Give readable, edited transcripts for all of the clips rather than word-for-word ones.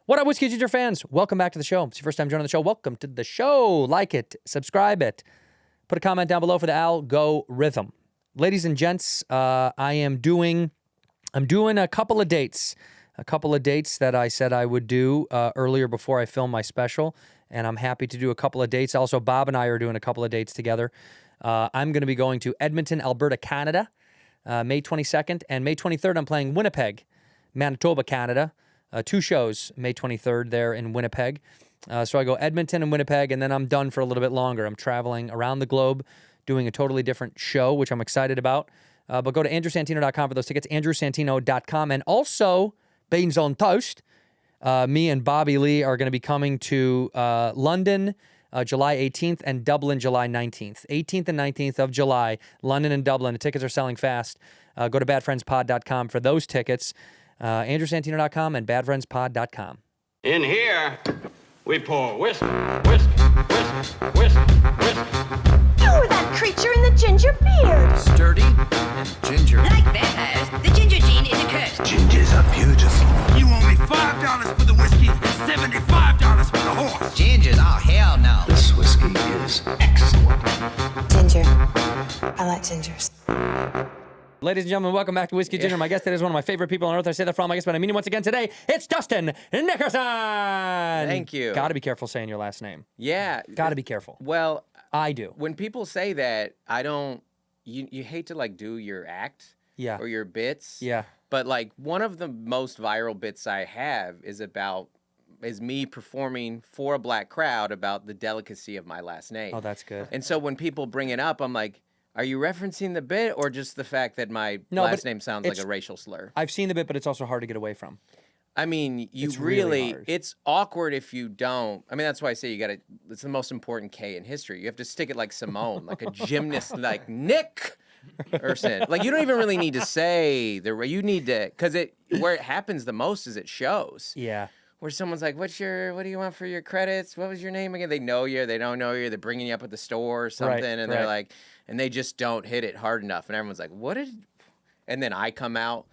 What up, Whiskey Ginger fans? Welcome back to the show. If it's your first time joining the show, welcome to the show. Like it, subscribe it. Put a comment down below for the algorithm. Ladies and gents, I'm doing a couple of dates. A couple of dates that I said I would do earlier before I film my special, and I'm happy to do a couple of dates. Also, Bob and I are doing a couple of dates together. I'm going to be going to Edmonton, Alberta, Canada, May 22nd, and May 23rd I'm playing Winnipeg, Manitoba, Canada. 2 shows, May 23rd there in Winnipeg. So I go Edmonton and Winnipeg, and then I'm done for a little bit longer. I'm traveling around the globe doing a totally different show, which I'm excited about. But go to andrewsantino.com for those tickets, andrewsantino.com. And also, Beans on Toast, me and Bobby Lee are going to be coming to London July 18th and Dublin July 19th. 18th and 19th of July, London and Dublin. The tickets are selling fast. Go to badfriendspod.com for those tickets. andrewsantino.com and badfriendspod.com. In here, we pour whisk, whisk, whisk, whisk, whisk. You were that creature in the ginger beard. Sturdy and ginger. Like vampires, the ginger gene is a curse. Gingers are beautiful. You owe me $5 for the whiskey and $75 for the horse. Gingers? Oh, hell no. This whiskey is excellent. Ginger. I like gingers. Ladies and gentlemen, welcome back to Whiskey Ginger. My guest today is one of my favorite people on earth. I say that for all my guests, but I mean it once again today. It's Dustin Nickerson. Thank you. Got to be careful saying your last name. Yeah. Got to be careful. Well, I do. when people say that, I don't. You hate to like do your act. Yeah. Or your bits. Yeah. But like one of the most viral bits I have is me performing for a black crowd about the delicacy of my last name. Oh, that's good. And so when people bring it up, I'm like, are you referencing the bit or just the fact that my last name sounds like a racial slur? I've seen the bit, but it's also hard to get away from. I mean, It's really hard. it's awkward if you don't. I mean, that's why I say it's the most important K in history. You have to stick it like Simone, like a gymnast, like Nickerson. Like, you don't even really need to say you need to, because where it happens the most is at shows. Yeah. Where someone's like, what do you want for your credits? What was your name again? They know you, they don't know you, they're bringing you up at the store or something, and they're like, and they just don't hit it hard enough. And everyone's like, and then I come out.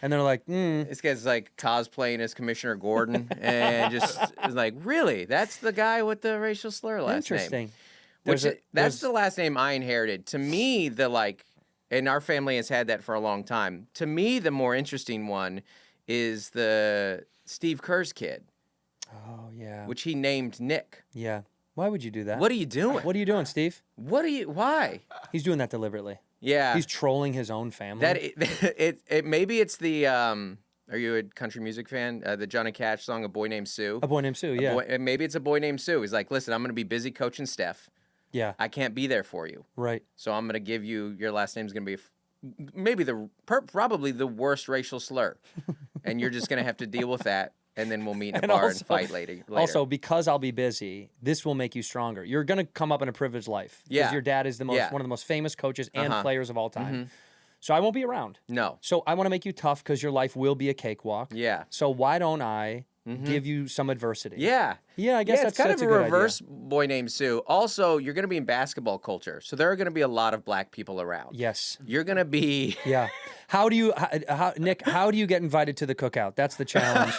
And they're like, This guy's like cosplaying as Commissioner Gordon and just is like, really? That's the guy with the racial slur last name. Interesting. That's the last name I inherited. To me, and our family has had that for a long time. To me, the more interesting one is the Steve Kerr's kid. Oh, yeah. Which he named Nick. Yeah. Why would you do that? What are you doing? What are you doing, Steve? Why? He's doing that deliberately. Yeah. He's trolling his own family. Maybe it's the are you a country music fan? The Johnny Cash song "A Boy Named Sue." A Boy Named Sue, yeah. Maybe it's A Boy Named Sue. He's like, listen, I'm going to be busy coaching Steph. Yeah. I can't be there for you. Right. So I'm going to give you your last name's going to be maybe probably the worst racial slur, and you're just going to have to deal with that. And then we'll meet in a bar and fight later. Also, because I'll be busy, this will make you stronger. You're going to come up in a privileged life. Yeah. Because your dad is one of the most famous coaches and players of all time. So I won't be around. No. So I want to make you tough because your life will be a cakewalk. Yeah. So why don't I give you some adversity? Yeah. Yeah, I guess it's kind of a good reverse idea. Boy Named Sue. Also, you're going to be in basketball culture, so there are going to be a lot of black people around. Yes. You're going to be. Yeah. Nick, how do you get invited to the cookout? That's the challenge.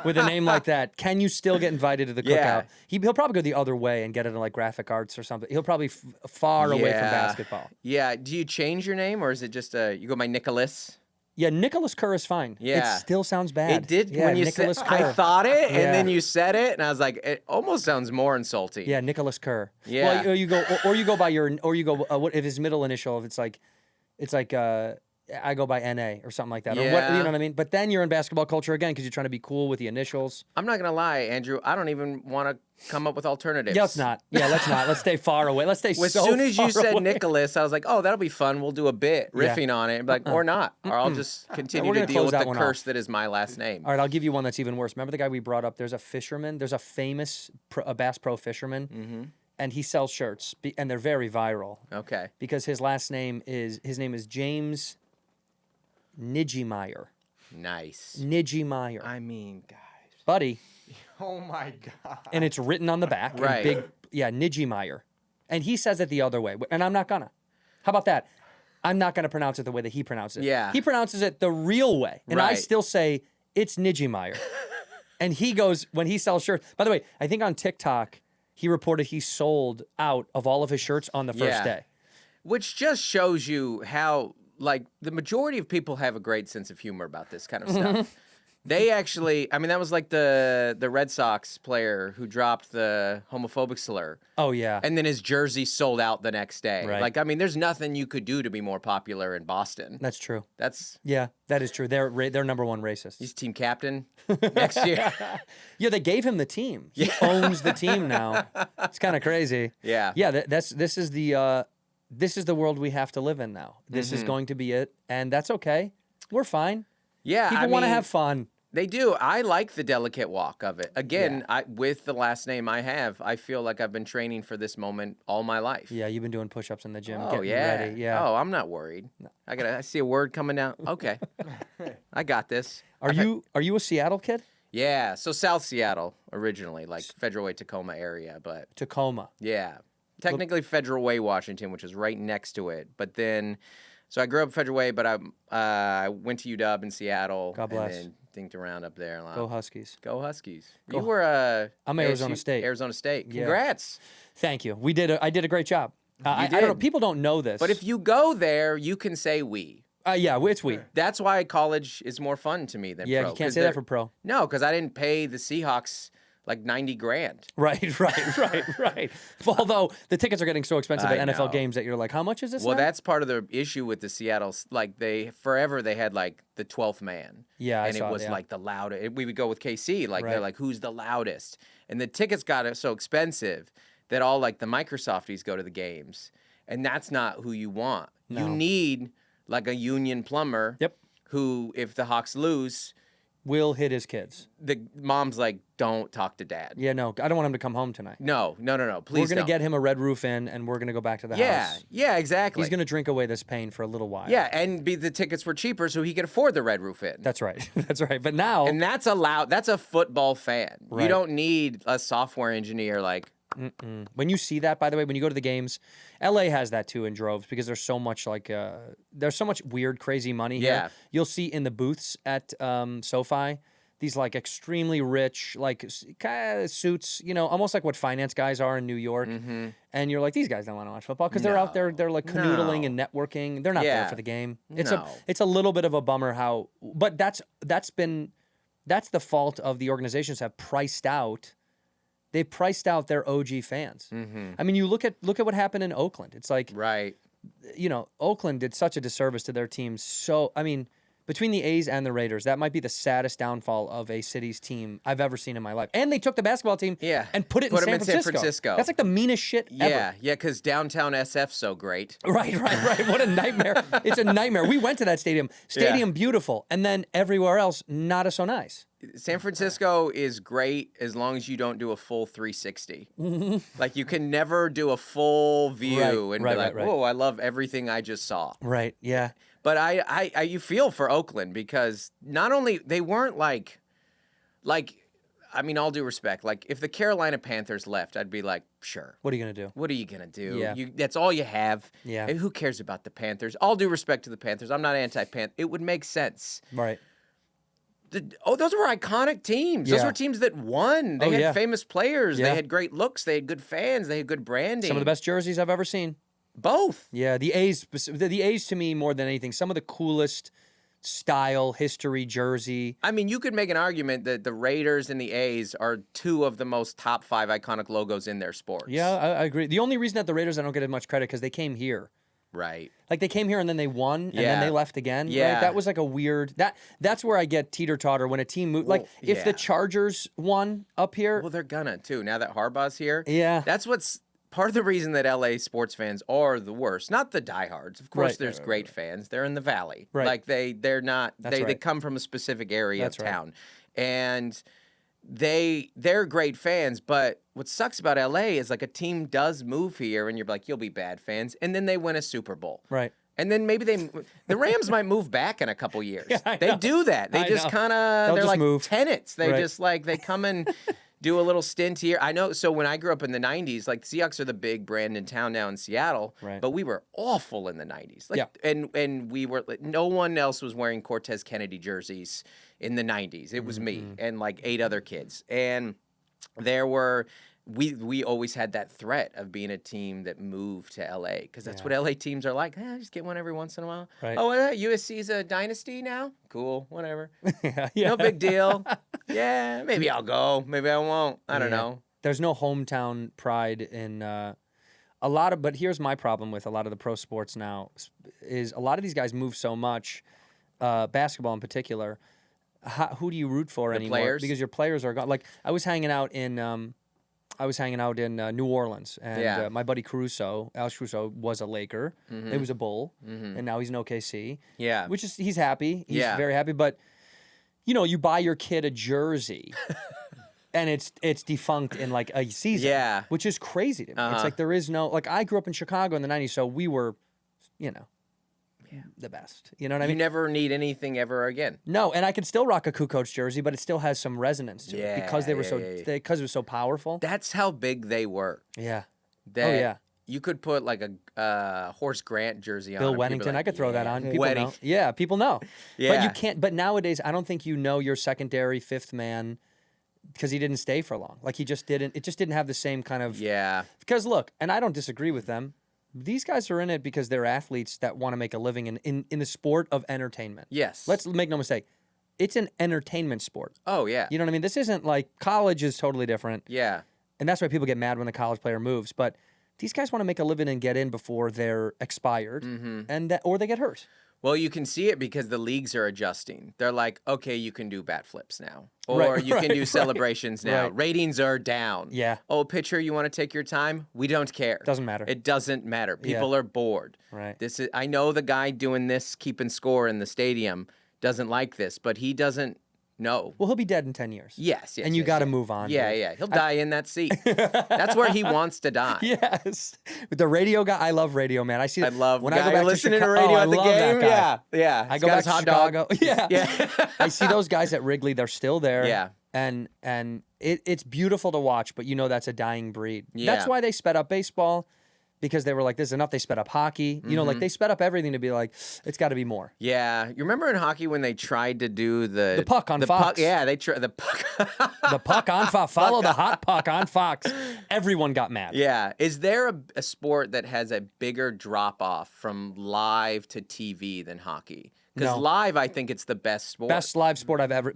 With a name like that, can you still get invited to the cookout? He'll probably go the other way and get into like graphic arts or something. He'll probably far away from basketball. Yeah. Do you change your name, or is it just you go by Nicholas? Yeah, Nicholas Kerr is fine. Yeah. It still sounds bad. It did yeah, when you Nicholas said. Kerr. I thought it, and then you said it, and I was like, it almost sounds more insulting. Yeah, Nicholas Kerr. Yeah. Well, you go by what if his middle initial? If it's like I go by NA or something like that. Or what, you know what I mean? But then you're in basketball culture again because you're trying to be cool with the initials. I'm not gonna lie, Andrew. I don't even want to come up with alternatives. Yeah, let's not. Yeah, let's not. Let's stay far away. Let's stay As so soon as you far said away. Nicholas, I was like, oh, that'll be fun. We'll do a bit riffing on it, like or not, or I'll just continue we're to gonna deal close with that the one curse off. that is my last name. All right, I'll give you one that's even worse. Remember the guy we brought up? There's a fisherman. There's a famous Bass Pro fisherman, and he sells shirts, and they're very viral. Okay. Because his name is James Nijmeyer. Nice. Nijmeyer. I mean, guys. Buddy. Oh my God. And it's written on the back. in Right. big, Nijmeyer. And he says it the other way. And I'm not gonna. How about that? I'm not gonna pronounce it the way that he pronounces it. Yeah. He pronounces it the real way. And I Right. still say it's Nijmeyer. And he goes, when he sells shirts, by the way, I think on TikTok, he reported he sold out of all of his shirts on the first day. Which just shows you how, like, the majority of people have a great sense of humor about this kind of stuff. They actually, I mean, that was like the Red Sox player who dropped the homophobic slur. Oh, yeah. And then his jersey sold out the next day. Right. Like, I mean, there's nothing you could do to be more popular in Boston. That's true. Yeah, that is true. They're number one racist. He's team captain next year. Yeah, they gave him the team. He owns the team now. It's kind of crazy. Yeah. Yeah, this is the world we have to live in now. This is going to be it, and that's okay. We're fine. Yeah, People want to have fun. They do. I like the delicate walk of it. Again, with the last name I have, I feel like I've been training for this moment all my life. Yeah, you've been doing push-ups in the gym, Oh, getting yeah. ready. Yeah. Oh, I'm not worried. No. I see a word coming down. Okay. I got this. Are you a Seattle kid? Yeah, so South Seattle originally, like Federal Way, Tacoma area, but Tacoma. yeah. Technically Federal Way, Washington, which is right next to it. But then, so I grew up Federal Way, but I went to UW in Seattle. God bless. And then dinked around up there a lot. Go Huskies. Go Huskies. You were I'm Arizona State. Arizona State. Yeah. Congrats. Thank you. I did a great job. I did. don't know. People don't know this. But if you go there, you can say we. yeah, it's we. That's why college is more fun to me than Yeah, pro. you can't say that for pro. No, because I didn't pay the Seahawks like $90,000. Right. Although the tickets are getting so expensive I at NFL know. games that you're like, how much is this? Well, now? that's part of the issue with the Seattle. Like they had like the 12th man. Yeah, I and saw it was yeah. like the loudest. We would go with KC. Like Right. they're like, who's the loudest? And the tickets got so expensive that all like the Microsofties go to the games, and that's not who you want. No. You need like a union plumber. Yep. Who, if the Hawks lose, Will hit his kids. the mom's like, don't talk to dad. Yeah, no, I don't want him to come home tonight. No. Please We're gonna don't. get him a red roof in, and we're gonna go back to the Yeah, house. yeah, exactly. He's gonna drink away this pain for a little while. Yeah, and the tickets were cheaper, so he could afford the red roof in. That's right. That's right. But now, And that's allowed. That's a football fan. Right. You don't need a software engineer like. when you see that, by the way, when you go to the games, LA has that too in droves because there's so much there's so much weird, crazy money here. Yeah. You'll see in the booths at SoFi these like extremely rich kind of suits, almost like what finance guys are in New York. And you're like, these guys don't want to watch football because they're out there, they're like canoodling and networking. They're not there Yeah. for the game. No. It's a little bit of a bummer but that's the fault of the organizations have priced out. They priced out their OG fans. I mean, you look at what happened in Oakland. It's like, Right. Oakland did such a disservice to their team. So, I mean, between the A's and the Raiders, that might be the saddest downfall of a city's team I've ever seen in my life. And they took the basketball team and put it in San Francisco. That's like the meanest shit ever. Yeah, because downtown SF's so great. Right. What a nightmare. It's a nightmare. We went to that stadium. Beautiful. And then everywhere else, not so nice. San Francisco is great as long as you don't do a full 360. Like you can never do a full view and be like, whoa, I love everything I just saw. Right, yeah. But I you feel for Oakland because not only they weren't like I mean, all due respect, like if the Carolina Panthers left, I'd be like, sure. What are you gonna do? What are you gonna do? Yeah. That's all you have. Yeah. And who cares about the Panthers? All due respect to the Panthers, I'm not anti-Panthers. It would make sense. Right. Those were iconic teams. Those Yeah. were teams that won. They had famous players. Yeah. They had great looks. They had good fans. They had good branding. Some of the best jerseys I've ever seen. Both. Yeah, the A's to me more than anything, some of the coolest style, history, jersey. I mean, you could make an argument that the Raiders and the A's are two of the most top 5 iconic logos in their sports. Yeah, I agree. The only reason that the Raiders I don't get as much credit because they came here. Right. Like they came here and then they won and then Yeah. they left again. Yeah. Right? That was like a weird that's where I get teeter-totter when a team moves. Like if the Chargers won up here. Well, they're gonna too. Now that Harbaugh's here. Yeah. That's what's part of the reason that LA sports fans are the worst. Not the diehards. Of course, Right. there's great fans. They're in the valley. Right. Like they're not. They right. come from a specific area That's of right. town, and they're great fans. But what sucks about LA is like a team does move here, and you're like, you'll be bad fans, and then they win a Super Bowl. Right. And then maybe the Rams might move back in a couple years. I They know. do that. They I just know. kind of, they're just like move. tenants. They Right. just like, they come and do a little stint here. I know. So when I grew up in the 90s, like the Seahawks are the big brand in town now in Seattle, Right. but we were awful in the 90s. Like, Yeah. And we were, like, no one else was wearing Cortez Kennedy jerseys in the 90s. It was me and like 8 other kids. And there were, we always had that threat of being a team that moved to LA because that's what LA teams are like. Just get one every once in a while. Right. Oh, USC's a dynasty now? Cool, whatever. yeah. No big deal. Yeah, maybe I'll go. Maybe I won't. I don't know. There's no hometown pride in a lot of, but here's my problem with a lot of the pro sports now is a lot of these guys move so much, basketball in particular. Who do you root for anymore? Players? Because your players are gone. Like I was hanging out in New Orleans, and my buddy Alex Caruso, was a Laker. He was a Bull, and now he's in OKC. Yeah. Which is, he's happy. He's Yeah. very happy. But, you know, you buy your kid a jersey, and it's defunct in like a season. Yeah. Which is crazy to me. It's like there is no, like I grew up in Chicago in the 90s, so we were, you know, the best. You know what I You mean? never need anything ever again. No, and I could still rock a Kukoc jersey, but it still has some resonance to it because they were because it was so powerful. That's how big they were. Yeah. That yeah. You could put like a Horace Grant jersey on. Bill and people Wennington, like, I could throw that on. People Wedding. know. Yeah, people know. But Yeah. you can't. But nowadays, I don't think you know your secondary fifth man because he didn't stay for long. Like he just didn't. It just didn't have the same kind of. Yeah. Because look, and I don't disagree with them. These guys are in it because they're athletes that want to make a living in the sport of entertainment. Yes. Let's make no mistake. It's an entertainment sport. Oh yeah. You know what I mean? This isn't like college is totally different. Yeah. And that's why people get mad when the college player moves. But these guys want to make a living and get in before they're expired, or they get hurt. Well, you can see it because the leagues are adjusting. They're like, okay, you can do bat flips now. Or Right, you can do right, celebrations now. right. Ratings are down. Yeah. Oh, pitcher, you want to take your time? We don't care. Doesn't matter. It doesn't matter. People are bored. Right. I know the guy doing this, keeping score in the stadium, doesn't like this, but he doesn't know. Well, he'll be dead in 10 years. Yes. And you got to move on. Yeah, dude. yeah. He'll die in that seat. That's where he wants to die. Yes. With the radio guy, I love radio, man. I see. I love when guy I go back listening to to Chicago, radio I at the love that game. guy. Yeah, yeah. I He's go got back his to hot Chicago. dog. Yeah. Yeah. I see those guys at Wrigley. They're still there. Yeah. And it's beautiful to watch, but you know that's a dying breed. Yeah. That's why they sped up baseball. Because they were like, this is enough. They sped up hockey. You know, like they sped up everything to be like, it's got to be more. Yeah, you remember in hockey when they tried to do the puck on the Fox. Puck, yeah, they tried the puck. The puck on Fox. Follow the hot puck on Fox. Everyone got mad. Yeah, is there a sport that has a bigger drop off from live to TV than hockey? Because No. live, I think it's the best sport. Best live sport I've ever,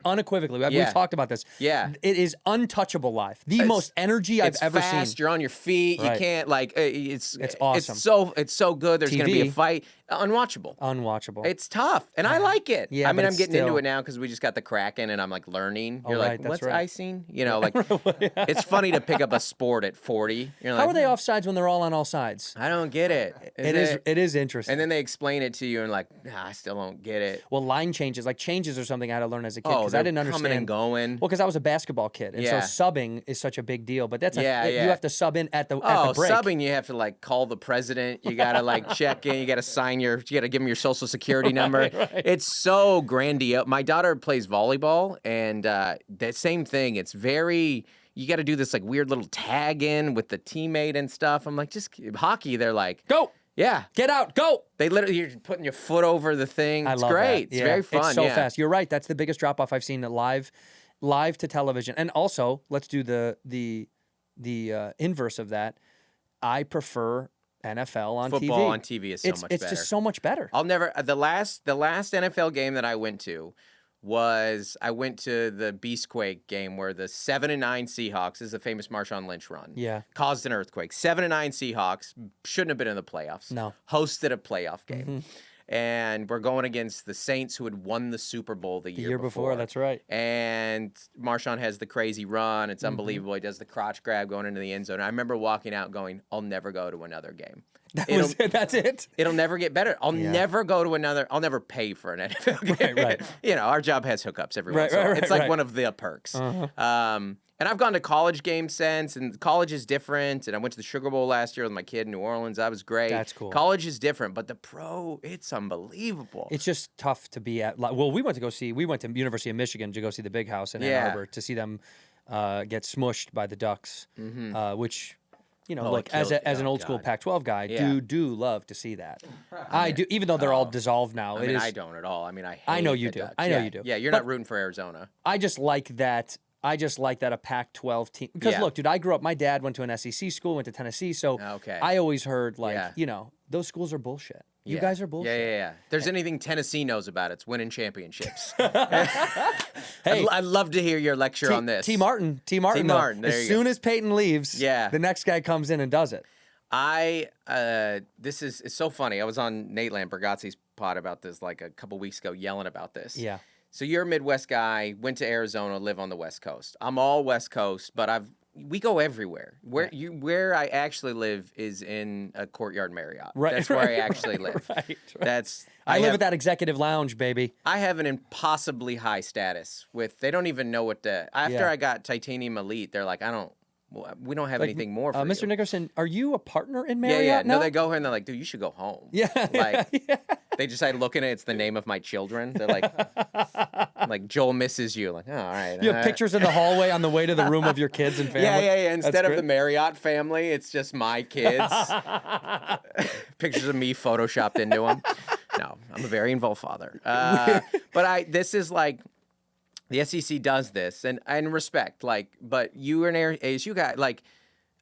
unequivocally. Yeah. We've talked about this. Yeah. It is untouchable live. The most energy I've It's ever fast. seen. You're on your feet. Right. You can't like. It's awesome. It's so good. There's going to be a TV. fight. Unwatchable. Unwatchable. It's tough, and I like it. Yeah, I mean, but I'm it's getting into still- it now because we just got the Kraken, and I'm like learning. Oh, You're right, like, that's what's right. icing? You know, like it's funny to pick up a sport at 40. You're like, How are they offsides when they're all on all sides? I don't get it. It is interesting. And then they explain it to you, and like, I still don't get it. well, line changes, like changes are something I had to learn as a kid Oh, because I they're didn't understand. coming and going. Well, because I was a basketball kid, and Yeah. so subbing is such a big deal. But that's Yeah, yeah. you have to sub in at the Oh, break. subbing, you have to like call the president. You got to like check in. You got to you got to give him your social security number. It's so grandiose. My daughter plays volleyball, and that same thing. It's very, you got to do this like weird little tag in with the teammate and stuff. I'm like, just hockey, they're like, Go, yeah. get out, go. They literally, you're putting your foot over the thing. I It's love great. that. It's Yeah. very fun. It's so yeah. fast. You're right. That's the biggest drop off I've seen live to television. And also, let's do the inverse of that. I prefer NFL on TV. Football on TV is so much It's better. just so much better. I'll never, the last NFL game that I went to was I went to the Beastquake game where the 7-9 Seahawks, this is a famous Marshawn Lynch run. Yeah. Caused an earthquake. 7-9 Seahawks shouldn't have been in the playoffs. No. Hosted a playoff game. Mm-hmm. And we're going against the Saints who had won the Super Bowl the year before. That's right. And Marshawn has the crazy run. Mm-hmm. It's unbelievable. He does the crotch grab going into the end zone. I remember walking out going, I'll never go to another game. That's it. It'll never get better. I'll never go to another. I'll never pay for an NFL game. Right. You know, our job has hookups every once in a right, while. right, It's like right. one of the perks. And I've gone to college games since, and college is different. And I went to the Sugar Bowl last year with my kid in New Orleans. That was great. That's cool. College is different, but the pro, it's unbelievable. It's just tough to be at. Well, we went to University of Michigan to go see the Big House in Ann Yeah. Arbor to see them get smushed by the Ducks, which, you know, Oh, look, it as killed- an oh, old school God. Pac-12 guy, Yeah. do love to see that. I do, even though they're all dissolved now. I mean, I don't at all. I mean, I hate I know you the do. Ducks. I know Yeah, you do. Yeah, you're But- not rooting for Arizona. I just like that. A Pac-12 team because Yeah. look, dude, I grew up. My dad went to an SEC school, went to Tennessee, so Okay. I always heard like, Yeah. you know, those schools are bullshit. You Yeah. guys are bullshit. Yeah. If there's anything Tennessee knows about, it's winning championships. Hey, I'd love to hear your lecture on this. T. Martin, though, Martin, there as you soon go. as Peyton leaves, Yeah. the next guy comes in and does it. This is it's so funny. I was on Nate Lambergazzi's pod about this like a couple weeks ago, yelling about this. Yeah. So you're a Midwest guy, went to Arizona, live on the West Coast. I'm all West Coast, but we go everywhere. Where I actually live is in a Courtyard Marriott. Right. That's where I actually live. Right. That's I live have- at that executive lounge, baby. I have an impossibly high status with. They don't even know what to. After Yeah. I got Titanium Elite, they're like, we don't have anything more for Mr. you. Nickerson, are you a partner in Yeah, Marriott yeah. now? No, they go here and they're like, dude, you should go home. Yeah, Like, they just like looking at it's the name of my children. They're like Joel misses you. Like, oh, all right. You have pictures in the hallway on the way to the room of your kids and family. Yeah. That's Instead of great. the Marriott family, it's just my kids. Pictures of me photoshopped into them. No, I'm a very involved father. But this is like, the SEC does this, and respect, like, but you are an ASU guy, like,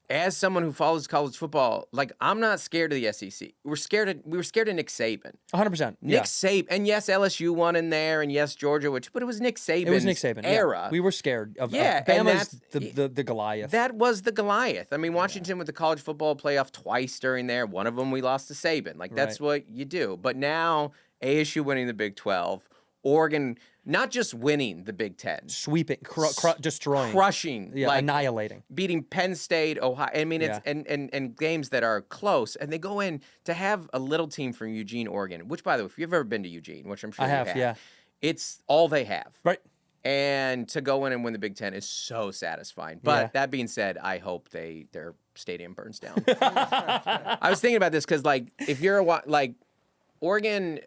as someone who follows college football, like, I'm not scared of the SEC. We were scared of Nick Saban. 100%. Nick Saban, and yes, LSU won in there, and yes, Georgia, but it was Nick Saban's It was Nick Saban era. Yeah. We were scared of Yeah, and Bama's the Goliath. That was the Goliath. I mean, Washington with the college football playoff twice during there. One of them we lost to Saban. Like, that's what you do. But now, ASU winning the Big 12, Oregon not just winning the Big 10. Sweeping, destroying. Crushing. Yeah, like, annihilating. beating Penn State, Ohio. I mean, it's Yeah. and games that are close, and they go in to have a little team from Eugene, Oregon. Which, by the way, if you've ever been to Eugene, which I'm sure I have, yeah. it's all they have. Right. And to go in and win the Big 10 is so satisfying. But that being said, I hope their stadium burns down. I was thinking about this because, like, if you're like Oregon.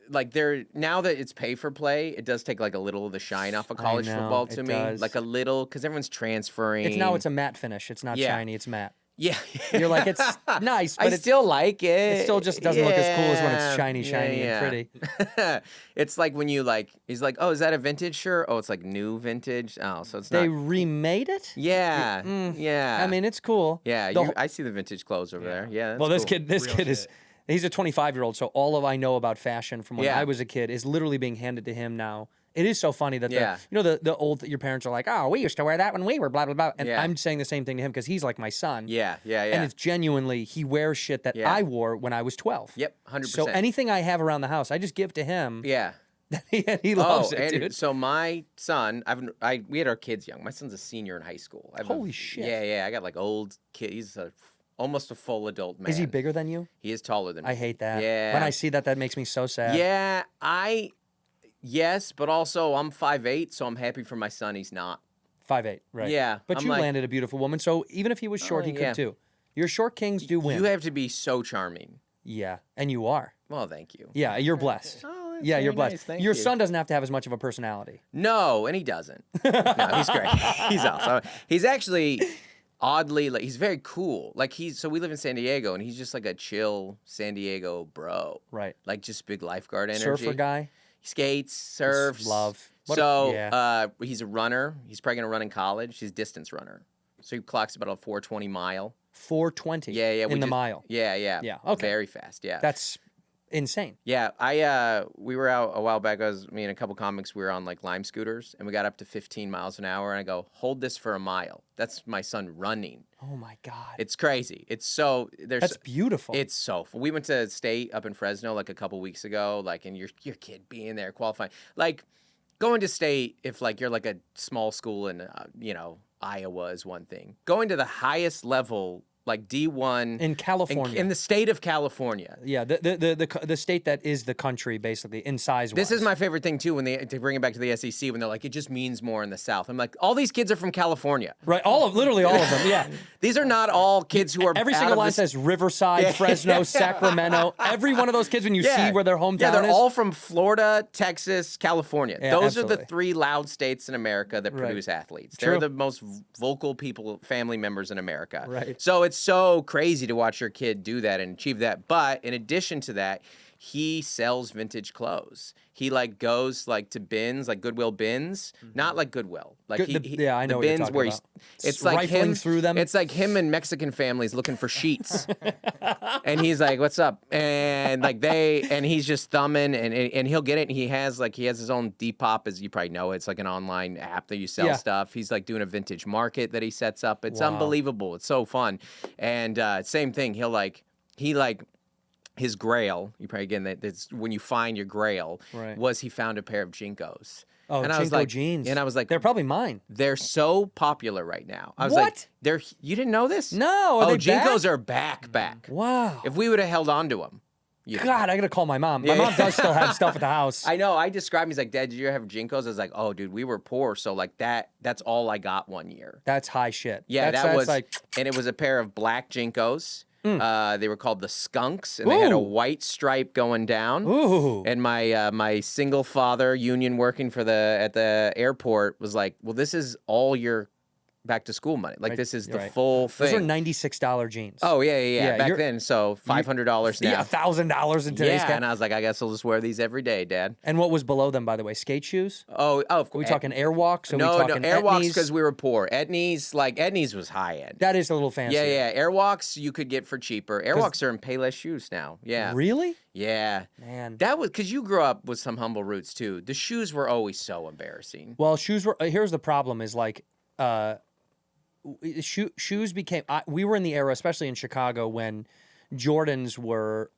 Like now that it's pay for play, it does take like a little of the shine off of college football to it me. does. Like a little, because everyone's transferring. It's a matte finish. It's not shiny. It's matte. Yeah. You're like, it's nice, but I still like it. it still just doesn't look as cool as when it's shiny Yeah. and pretty. It's like when you he's like, oh, is that a vintage shirt? Oh, it's like new vintage. Oh, so it's They not. remade it? Yeah. Yeah. I mean, it's cool. yeah. The I see the vintage clothes over there. Yeah. That's Well, this cool. kid is. He's a 25-year-old, so all of I know about fashion from when Yeah. I was a kid is literally being handed to him now. It is so funny that Yeah. the old your parents are like, oh, we used to wear that when we were blah blah blah, and Yeah. I'm saying the same thing to him because he's like my son. Yeah. And it's genuinely he wears shit that Yeah. I wore when I was 12. Yep. 100%. So anything I have around the house, I just give to him. Yeah. And he loves it, and dude. so my son, we had our kids young. My son's a senior in high school. Holy shit. Yeah. I got like old kid. He's almost a full adult man. Is he bigger than you? He is taller than me. I hate that. Yeah. When I see that makes me so sad. Yeah, yes, but also I'm 5'8", so I'm happy for my son. He's not. 5'8", right? Yeah, But I'm you like- landed a beautiful woman, so even if he was short, he yeah. could too. Your short kings do win. You have to be so charming. Yeah, and you are. Well, thank you. Yeah, you're blessed. Oh, that's Yeah, you're very blessed. nice. Thank Your you. son doesn't have to have as much of a personality. No, and he doesn't. No, he's great. He's awesome. He's actually oddly he's very cool. So we live in San Diego, and he's just like a chill San Diego bro. Right. Like just big lifeguard energy. Surfer guy. He skates, surfs. Love. He's a runner. He's probably gonna run in college. He's a distance runner. So he clocks about a 4:20 mile. 4:20. Yeah. In the mile. Yeah. Yeah, okay. Very fast. Yeah. That's insane. Yeah, we were out a while back. Me and a couple comics. We were on like Lime scooters, and we got up to 15 miles an hour. And I go, hold this for a mile. That's my son running. Oh my God. It's crazy. It's so That's beautiful. It's so. We went to state up in Fresno like a couple weeks ago. And your kid being there qualifying, going to state if you're a small school in Iowa is one thing. Going to the highest level like D1 In California. in the state of California. Yeah, the state that is the country, basically, in size. This is my favorite thing too, when to bring it back to the SEC, when they're like, it just means more in the South. I'm like, all these kids are from California. right. Literally all of them. Yeah. These are not all kids who are Every out single of line the- says Riverside, Fresno, Sacramento. Every one of those kids, when you see where their hometown yeah, they're is. all from Florida, Texas, California. Yeah, Those are absolutely. the 3 loud states in America that produce athletes. True. They're the most vocal people, family members in America. Right. So it's so crazy to watch your kid do that and achieve that. But in addition to that, he sells vintage clothes. He like goes like to bins, like Goodwill bins, not like Goodwill. Like I know the what you're bins talking where about. it's like Rifling him through them. It's like him and Mexican families looking for sheets. And he's like, "What's up?" And like he's just thumbing and he'll get it. And he has his own Depop, as you probably know. It's like an online app that you sell stuff. He's like doing a vintage market that he sets up. It's unbelievable. It's so fun. And same thing. His grail, you probably that's when you find your grail, was he found a pair of Jinkos. Oh, and I was Jinko like, jeans. And I was like, they're probably mine. they're so popular right now. I was What? like, you didn't know this? No, are Oh, they Jinkos back? are back. Wow. If we would have held on to them. God, I gotta call my mom. My mom does still have stuff at the house. I know. I described him. He's like, Dad, did you ever have Jinkos? I was like, oh, dude, we were poor. So like that's all I got one year. That's high shit. Yeah, that's was like, and it was a pair of black Jinkos. They were called the Skunks, and they had a white stripe going down. ooh. And my single father union working at the airport was like, well, this is all your back to school money. Like this is the full thing. Those are $96 jeans. Oh yeah. Back you're- then, so $500 now. Yeah, $1,000 in today's Yeah, cap. and I was like, I guess I'll just wear these every day, Dad. And what was below them, by the way? Skate shoes? Oh, of Are course. we talking Airwalks? Are No, we talking Airwalks Etnies? because we were poor. Etnies was high end. That is a little fancy. Yeah. Airwalks you could get for cheaper. Airwalks are in Payless shoes now. Yeah. Really? Yeah. Man. That was because you grew up with some humble roots too. The shoes were always so embarrassing. Well, shoes were. Here's the problem: is like, shoes became. We were in the era, especially in Chicago, when Jordans were.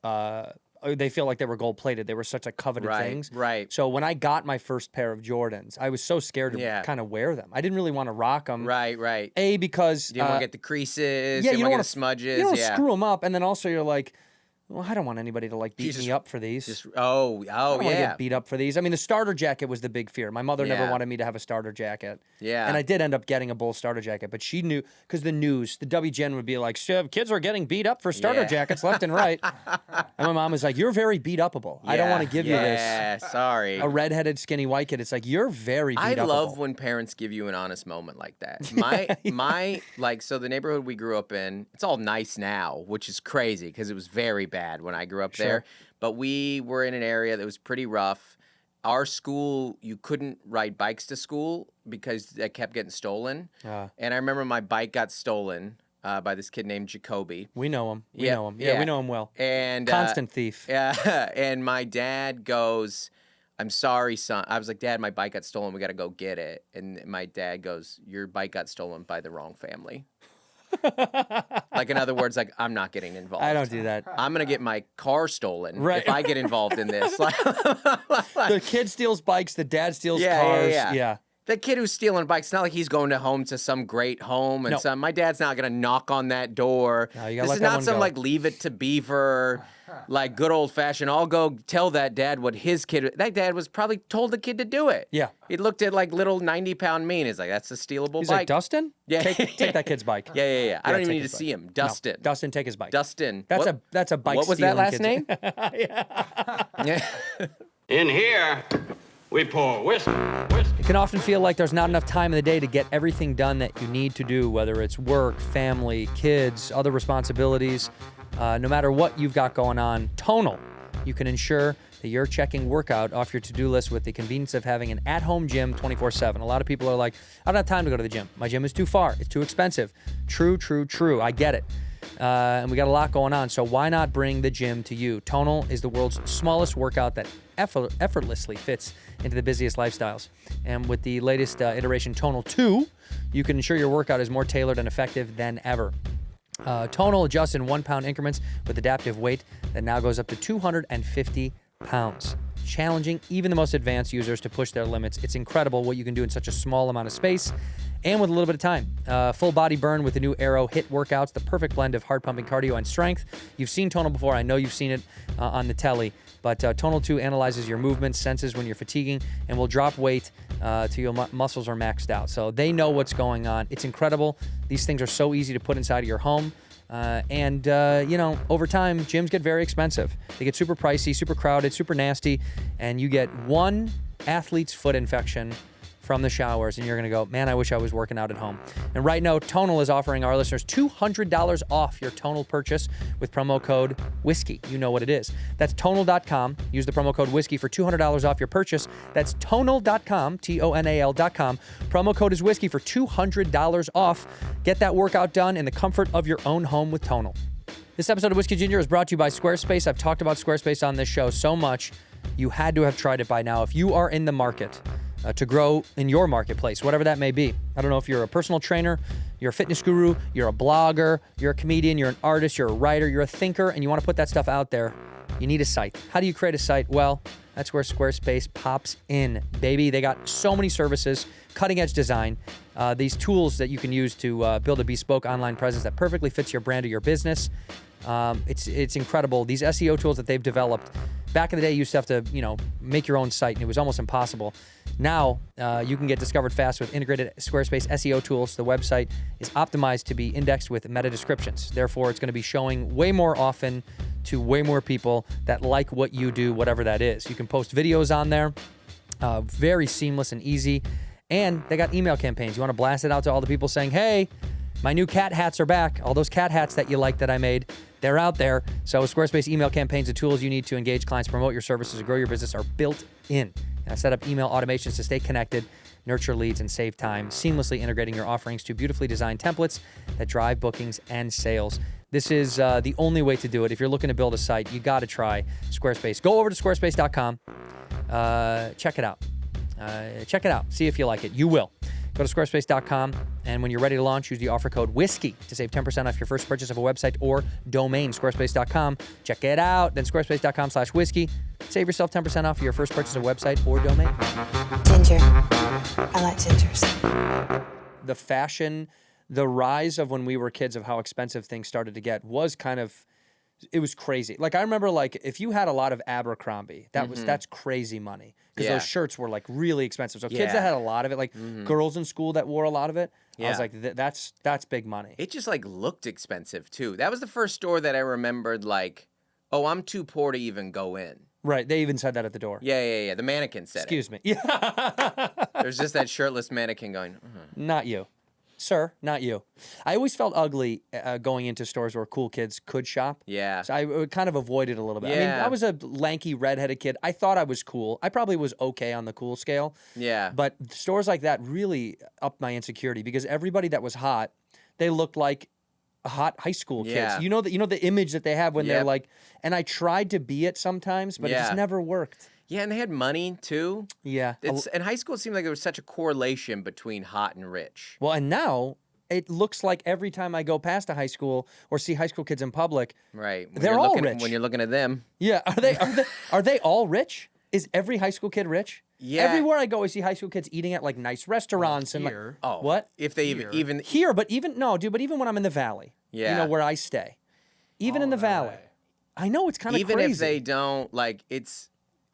They feel like they were gold plated. They were such a coveted things. Right. So when I got my first pair of Jordans, I was so scared to kind of wear them. I didn't really want to rock them. Right. Because You didn't want to get the creases. yeah, you you don't don't want to wanna- get the smudges. you don't yeah. screw them up, and then also you're like, well, I don't want anybody to like beat just- me up for these. Oh, I don't want to yeah. get beat up for these. I mean, the starter jacket was the big fear. My mother never Yeah. wanted me to have a starter jacket. Yeah. And I did end up getting a Bull starter jacket, but she knew because the news, the WGN would be like, "Shiv, kids are getting beat up for starter Yeah. jackets left and right." And my mom was like, "You're very beat upable. I don't want to give you this." Yeah, sorry. A redheaded skinny white kid. It's like, you're very beat I upable. love when parents give you an honest moment like that. So the neighborhood we grew up in, it's all nice now, which is crazy because it was very bad when I grew up there. But we were in an area that was pretty rough. Our school, you couldn't ride bikes to school because they kept getting stolen. And I remember my bike got stolen by this kid named Jacoby. We know him. We Yeah, know him. Yeah, yeah. we know him well. And Constant thief. Yeah, and my dad goes, "I'm sorry, son." I was like, "Dad, my bike got stolen. We got to go get it." And my dad goes, "Your bike got stolen by the wrong family." Like, in other words, like, I'm not getting involved. I don't do that. I'm gonna get my car stolen Right. if I get involved in this. Like, The kid steals bikes. The dad steals Yeah, cars. yeah. The kid who's stealing bikes, it's not like he's going to some great home and No. my dad's not gonna knock on that door. No, you gotta This let is that not one some go. like Leave It to Beaver, like good old fashioned. I'll go tell that dad what his kid. That dad was probably told the kid to do it. Yeah. He looked at like little 90-pound me and he's like, "That's a stealable He's bike." like, Dustin? Yeah. Take that kid's bike. Yeah. I don't even take need to his see bike. him. No, Dustin. Dustin, take his bike. Dustin. That's What- a bike. What was that stealing last kid's- name? Yeah. Yeah. In here, we pour whiskey. It can often feel like there's not enough time in the day to get everything done that you need to do, whether it's work, family, kids, other responsibilities. No matter what you've got going on, Tonal, you can ensure that you're checking workout off your to-do list with the convenience of having an at-home gym 24/7. A lot of people are like, "I don't have time to go to the gym. My gym is too far. It's too expensive." True. I get it. And we got a lot going on, so why not bring the gym to you? Tonal is the world's smallest workout that effortlessly fits into the busiest lifestyles. And with the latest iteration, Tonal 2, you can ensure your workout is more tailored and effective than ever. Tonal adjusts in 1 pound increments with adaptive weight that now goes up to 250 pounds. Challenging even the most advanced users to push their limits. It's incredible what you can do in such a small amount of space. and with a little bit of time. Full body burn with the new Aero HIIT workouts, the perfect blend of heart pumping cardio and strength. You've seen Tonal before. I know you've seen it on the telly. But Tonal 2 analyzes your movements, senses when you're fatiguing, and will drop weight till your muscles are maxed out. So they know what's going on. It's incredible. These things are so easy to put inside of your home. And over time, gyms get very expensive. They get super pricey, super crowded, super nasty, and you get one athlete's foot infection from the showers, and you're going to go, man, I wish I was working out at home. And right now, Tonal is offering our listeners $200 off your Tonal purchase with promo code WHISKEY. You know what it is. That's Tonal.com. Use the promo code WHISKEY for $200 off your purchase. That's Tonal.com, Tonal.com. Promo code is WHISKEY for $200 off. Get that workout done in the comfort of your own home with Tonal. This episode of Whiskey Ginger is brought to you by Squarespace. I've talked about Squarespace on this show so much. You had to have tried it by now. If you are in the market to grow in your marketplace, whatever that may be. I don't know if you're a personal trainer, you're a fitness guru, you're a blogger, you're a comedian, you're an artist, you're a writer, you're a thinker, and you want to put that stuff out there. You need a site. How do you create a site? Well, that's where Squarespace pops in, baby. They got so many services, cutting-edge design, these tools that you can use to build a bespoke online presence that perfectly fits your brand or your business. It's incredible. These SEO tools that they've developed. Back in the day, you used to have to, make your own site, and it was almost impossible. Now, you can get discovered fast with integrated Squarespace SEO tools. The website is optimized to be indexed with meta descriptions. Therefore, it's going to be showing way more often to way more people that like what you do, whatever that is. You can post videos on there. Very seamless and easy. And they got email campaigns. You want to blast it out to all the people saying, hey, my new cat hats are back. All those cat hats that you like that I made, they're out there. So Squarespace email campaigns, the tools you need to engage clients, promote your services, and grow your business are built in. And I set up email automations to stay connected, nurture leads, and save time, seamlessly integrating your offerings to beautifully designed templates that drive bookings and sales. This is the only way to do it. If you're looking to build a site, you got to try Squarespace. Go over to squarespace.com. Check it out. Check it out. See if you like it. You will. Go to squarespace.com, and when you're ready to launch, use the offer code WHISKEY to save 10% off your first purchase of a website or domain. Squarespace.com. Check it out. Then squarespace.com/whiskey. Save yourself 10% off your first purchase of a website or domain. Ginger. I like gingers. The fashion, the rise of when we were kids of how expensive things started to get was it was crazy. Like, I remember, if you had a lot of Abercrombie, that's crazy money. Because those shirts were, really expensive. So kids that had a lot of it, girls in school that wore a lot of it, I was like, that's big money. It just, looked expensive, too. That was the first store that I remembered, oh, I'm too poor to even go in. Right. They even said that at the door. Yeah. The mannequin said Excuse me. Yeah. There's just that shirtless mannequin going, Not you. Sir, not you. I always felt ugly going into stores where cool kids could shop. Yeah. So I would kind of avoid it a little bit. I mean, Yeah. I was a lanky, redheaded kid. I thought I was cool. I probably was okay on the cool scale. Yeah. But stores like that really upped my insecurity because everybody that was hot, they looked like hot high school kids. Yeah. You know the image that they have when they're Yep. and I tried to be it sometimes, but it just Yeah. never worked. Yeah, and they had money, too. Yeah. In high school, it seemed like there was such a correlation between hot and rich. Well, and now it looks like every time I go past a high school or see high school kids in public, Right. When they're you're all looking, rich. When you're looking at them. Yeah, are they all rich? Is every high school kid rich? Yeah. Everywhere I go, I see high school kids eating at nice restaurants and here. Oh. what? If they even Here, but even when I'm in the valley, Yeah. where I stay, even in the valley, I know it's kind of even crazy. if they don't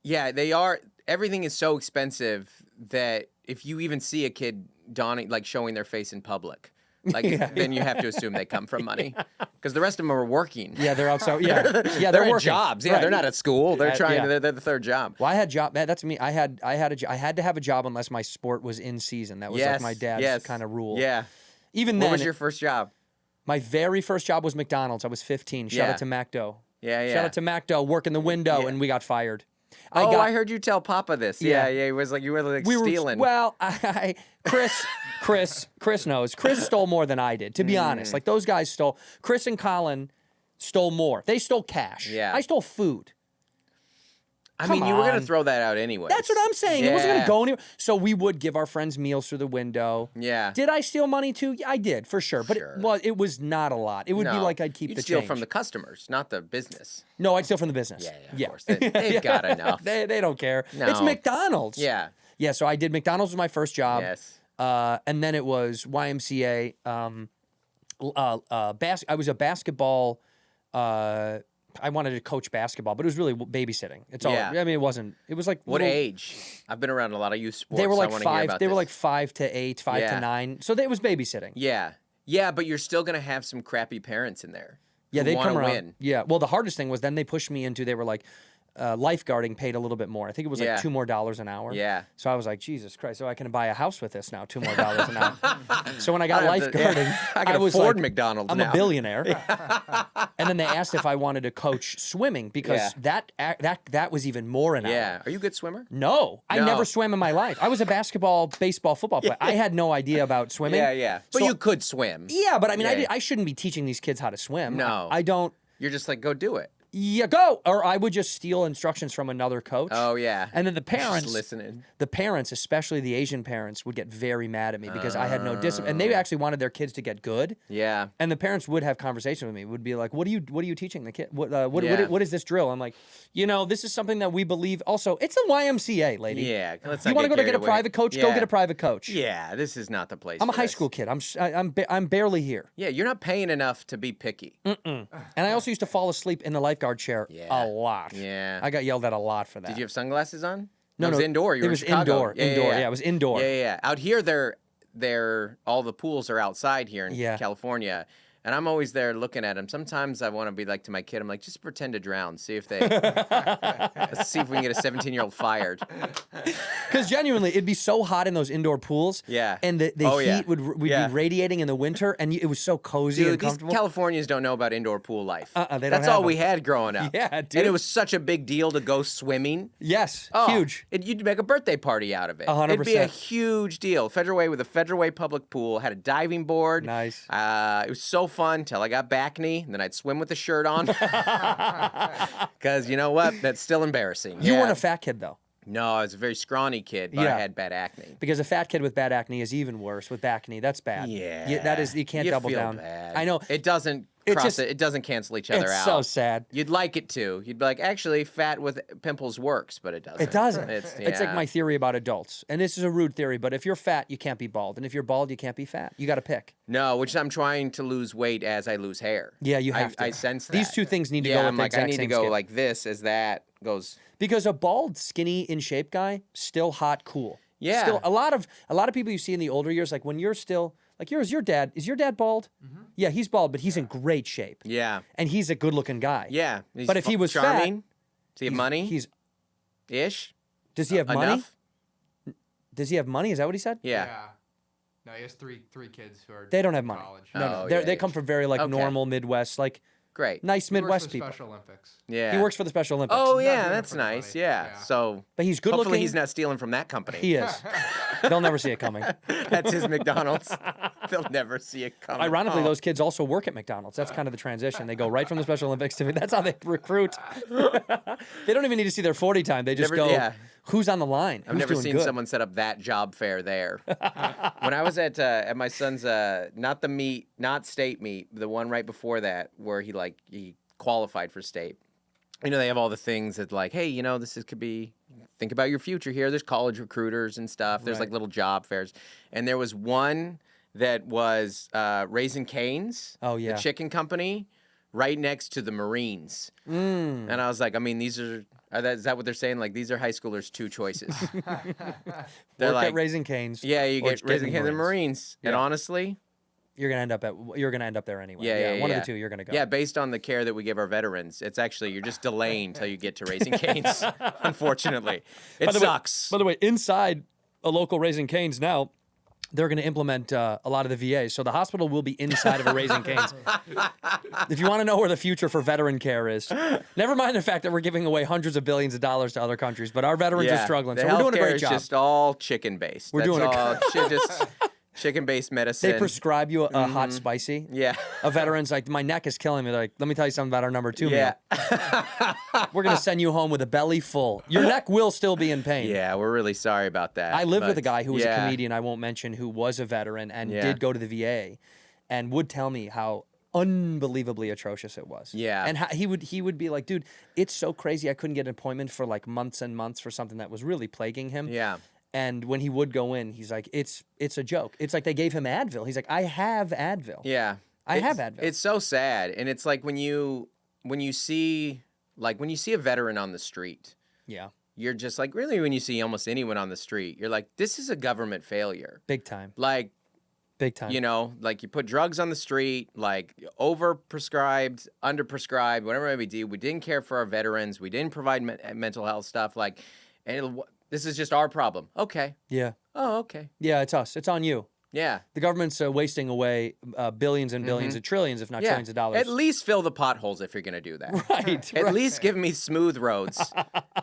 they are. Everything is so expensive that if you even see a kid showing their face in public, then you have to assume they come from money because the rest of them are working. Yeah, they're outside. Yeah, they're they're at working. jobs. Yeah, Right. they're not at school. They're trying. yeah. They're the third job. Well, I had job. That's me. I had to have a job unless my sport was in season. That was Yes, my dad's yes. kind of rule. Yeah. Even What then, was your first job? my very first job was McDonald's. I was 15. Shout Yeah. out to MacDo. Yeah. Shout out to MacDo, working the window, and we got fired. I heard you tell Papa this. Yeah. Yeah. He was like, you were stealing. Well, Chris knows. Chris stole more than I did, to be honest. Those guys stole. Chris and Colin stole more. They stole cash. Yeah. I stole food. I mean, you were going on. to throw that out anyway. That's what I'm saying. It wasn't going Yeah. to go anywhere. So we would give our friends meals through the window. Yeah. Did I steal money too? Yeah, I did, for sure. But it was not a lot. It would be No. like I'd keep You'd the steal change. from the customers, not the business. No, I'd steal from the business. Yeah, of course. They've got enough. They don't care. No. It's McDonald's. Yeah. Yeah, so I did. McDonald's was my first job. Yes. And then it was YMCA. I was a basketball. I wanted to coach basketball, but it was really babysitting. It's all. Yeah. I mean, it wasn't. It was like What little- age? I've been around a lot of youth sports. They were like so I wanna hear 5. about They were this. like 5 to 8, 5 Yeah. to 9. So it was babysitting. Yeah. Yeah, but you're still going to have some crappy parents in there. Yeah, who they wanna come around. win. Yeah. Well, the hardest thing was then they pushed me into. They were like, lifeguarding paid a little bit more. I think it was like Yeah. $2 more an hour. Yeah. So I was like, Jesus Christ! So I can buy a house with this now, $2 more an hour. So when I got I have to- lifeguarding, yeah. I can was afford like, McDonald's I'm now. a billionaire. And then they asked if I wanted to coach swimming because that was even more an hour. Yeah. Are you a good swimmer? No, I No. never swam in my life. I was a basketball, baseball, football player. I had no idea about swimming. Yeah, yeah. But So- you could swim. Yeah, but I mean, Yeah. I shouldn't be teaching these kids how to swim. No. I don't. You're just like, go do it. Yeah, go. Or I would just steal instructions from another coach. Oh, yeah. And then the Just parents, listening. the parents, especially the Asian parents, would get very mad at me because I had no discipline, and they actually wanted their kids to get good. Yeah. And the parents would have conversation with me. Would be like, "What are you teaching the kid? What Yeah. what is this drill?" I'm like, this is something that we believe. Also, it's a YMCA, lady. Yeah. Let's You want to go to get a private coach? Go get a private coach. Yeah, this is not the place. I'm a for high this. school kid. I'm barely here. Yeah, you're not paying enough to be picky. And I also used to fall asleep in the lifeguard chair Yeah. a lot. Yeah. I got yelled at a lot for that. Did you have sunglasses on? No, it was no, indoor. You it were was in Chicago. indoor. Yeah, it was indoor. Yeah, yeah, yeah. Out here, they're all the pools are outside here in Yeah. California, and I'm always there looking at them. Sometimes I want to be like to my kid, I'm like, just pretend to drown. See if they, let's see if we can get a 17-year-old fired. Because genuinely, it'd be so hot in those indoor pools. Yeah. And the Oh, heat yeah. would Yeah. be radiating in the winter, and it was so cozy and Dude, these comfortable. Californians don't know about indoor pool life. They don't That's have all we them. had growing up. Yeah, And dude. it was such a big deal to go swimming. Yes, Oh, huge. You'd make a birthday party out of it. 100%. It'd be a huge deal. Federal Way with a Federal Way public pool, had a diving board. Nice. It was so fun till I got back knee, and then I'd swim with the shirt on. Because you know what? That's still embarrassing. You Yeah. weren't a fat kid, though. No, I was a very scrawny kid, but Yeah. I had bad acne. Because a fat kid with bad acne is even worse. With back knee, that's bad. Yeah. That is, you can't double feel down. Bad. I know. It doesn't It's cross just- it. It doesn't cancel each other It's out. so sad. You'd like it to. You'd be like, actually, fat with pimples works, but it doesn't. It doesn't. It's It's like yeah. my theory about adults. And this is a rude theory, but if you're fat, you can't be bald. And if you're bald, you can't be fat. You got to pick. No, which I'm trying to lose weight as I lose hair. Yeah, you have to. I sense that. These two things need to yeah, go with I'm the like, I exact need to same go scale. like this as that goes. Because a bald, skinny, in shape guy, still hot, cool. Yeah. Still a lot of people you see in the older years, like when you're still like is your dad bald? Yeah, he's bald, but he's in great shape. Yeah. And he's a good looking guy. Yeah. He's But if he was charming, fat, does he have money? He's Ish? does he have money? Enough? Does he have money? Is that what he said? Yeah. No, he has three kids who are They don't have in money. college. No, Oh, no. yeah, They yeah. come from very like Okay. normal Midwest, like Great. nice He works Midwest for people. Special Olympics. Yeah. He works for the Special Olympics. Oh, Not yeah. doing it That's for the nice. money. Yeah. Yeah. So But he's good hopefully looking. he's not stealing from that company. He is. They'll never see it coming. That's his McDonald's. They'll never see it coming. Ironically, Oh. those kids also work at McDonald's. That's kind of the transition. They go right from the Special Olympics to that's how they recruit. They don't even need to see their 40 time. They just Never- go, yeah. who's on the line? I've Who's never doing seen good? someone set up that job fair there. When I was at my son's, not the meet, not state meet, the one right before that, where he qualified for state. You know, they have all the things that like, hey, could be, think about your future here. There's college recruiters and stuff. There's Right. like little job fairs, and there was one that was Raising Cane's. Oh, yeah. The chicken company, right next to the Marines. And I was like, I mean, is that what they're saying? Like, these are high schoolers' two choices. They're Work like, at Raising Cane's. yeah, you or get Raising Cane's and Marines. And Yeah. honestly, You're gonna end up there anyway. yeah, One yeah. of the two, you're gonna go. Yeah, based on the care that we give our veterans, it's actually you're just delaying until you get to Raising Cane's. Unfortunately, it sucks. By the way, inside a local Raising Cane's now, they're going to implement a lot of the VAs. So the hospital will be inside of a Raising Cane's. If you want to know where the future for veteran care is, never mind the fact that we're giving away hundreds of billions of dollars to other countries, but our veterans are struggling. The So we're doing a healthcare great is job. just all chicken based. We're doing a just chicken-based medicine. They prescribe you a hot spicy. Yeah. A veteran's like, my neck is killing me. They're like, let me tell you something about our number 2 Yeah. meal. We're going to send you home with a belly full. Your neck will still be in pain. Yeah, we're really sorry about that. I lived with but a guy who was a yeah. comedian I won't mention who was a veteran and Yeah. did go to the VA and would tell me how unbelievably atrocious it was. Yeah. And how he would be like, dude, it's so crazy I couldn't get an appointment for like months and months for something that was really plaguing him. Yeah. And when he would go in, he's like, it's a joke. It's like they gave him Advil. He's like, I have Advil. Yeah. I have Advil. It's so sad. And it's like when you see a veteran on the street, Yeah. you're just like, really, when you see almost anyone on the street, you're like, this is a government failure. Big time. Like, Big time. you know, like you put drugs on the street, like overprescribed, underprescribed, whatever it may be. We didn't care for our veterans. We didn't provide mental health stuff. Like, and this is just our problem. Okay. Yeah. Oh, okay. Yeah, it's us. It's on you. Yeah. The government's wasting away billions and billions and trillions, if not trillions of dollars. At least fill the potholes if you're going to do that. Right. At least give me smooth roads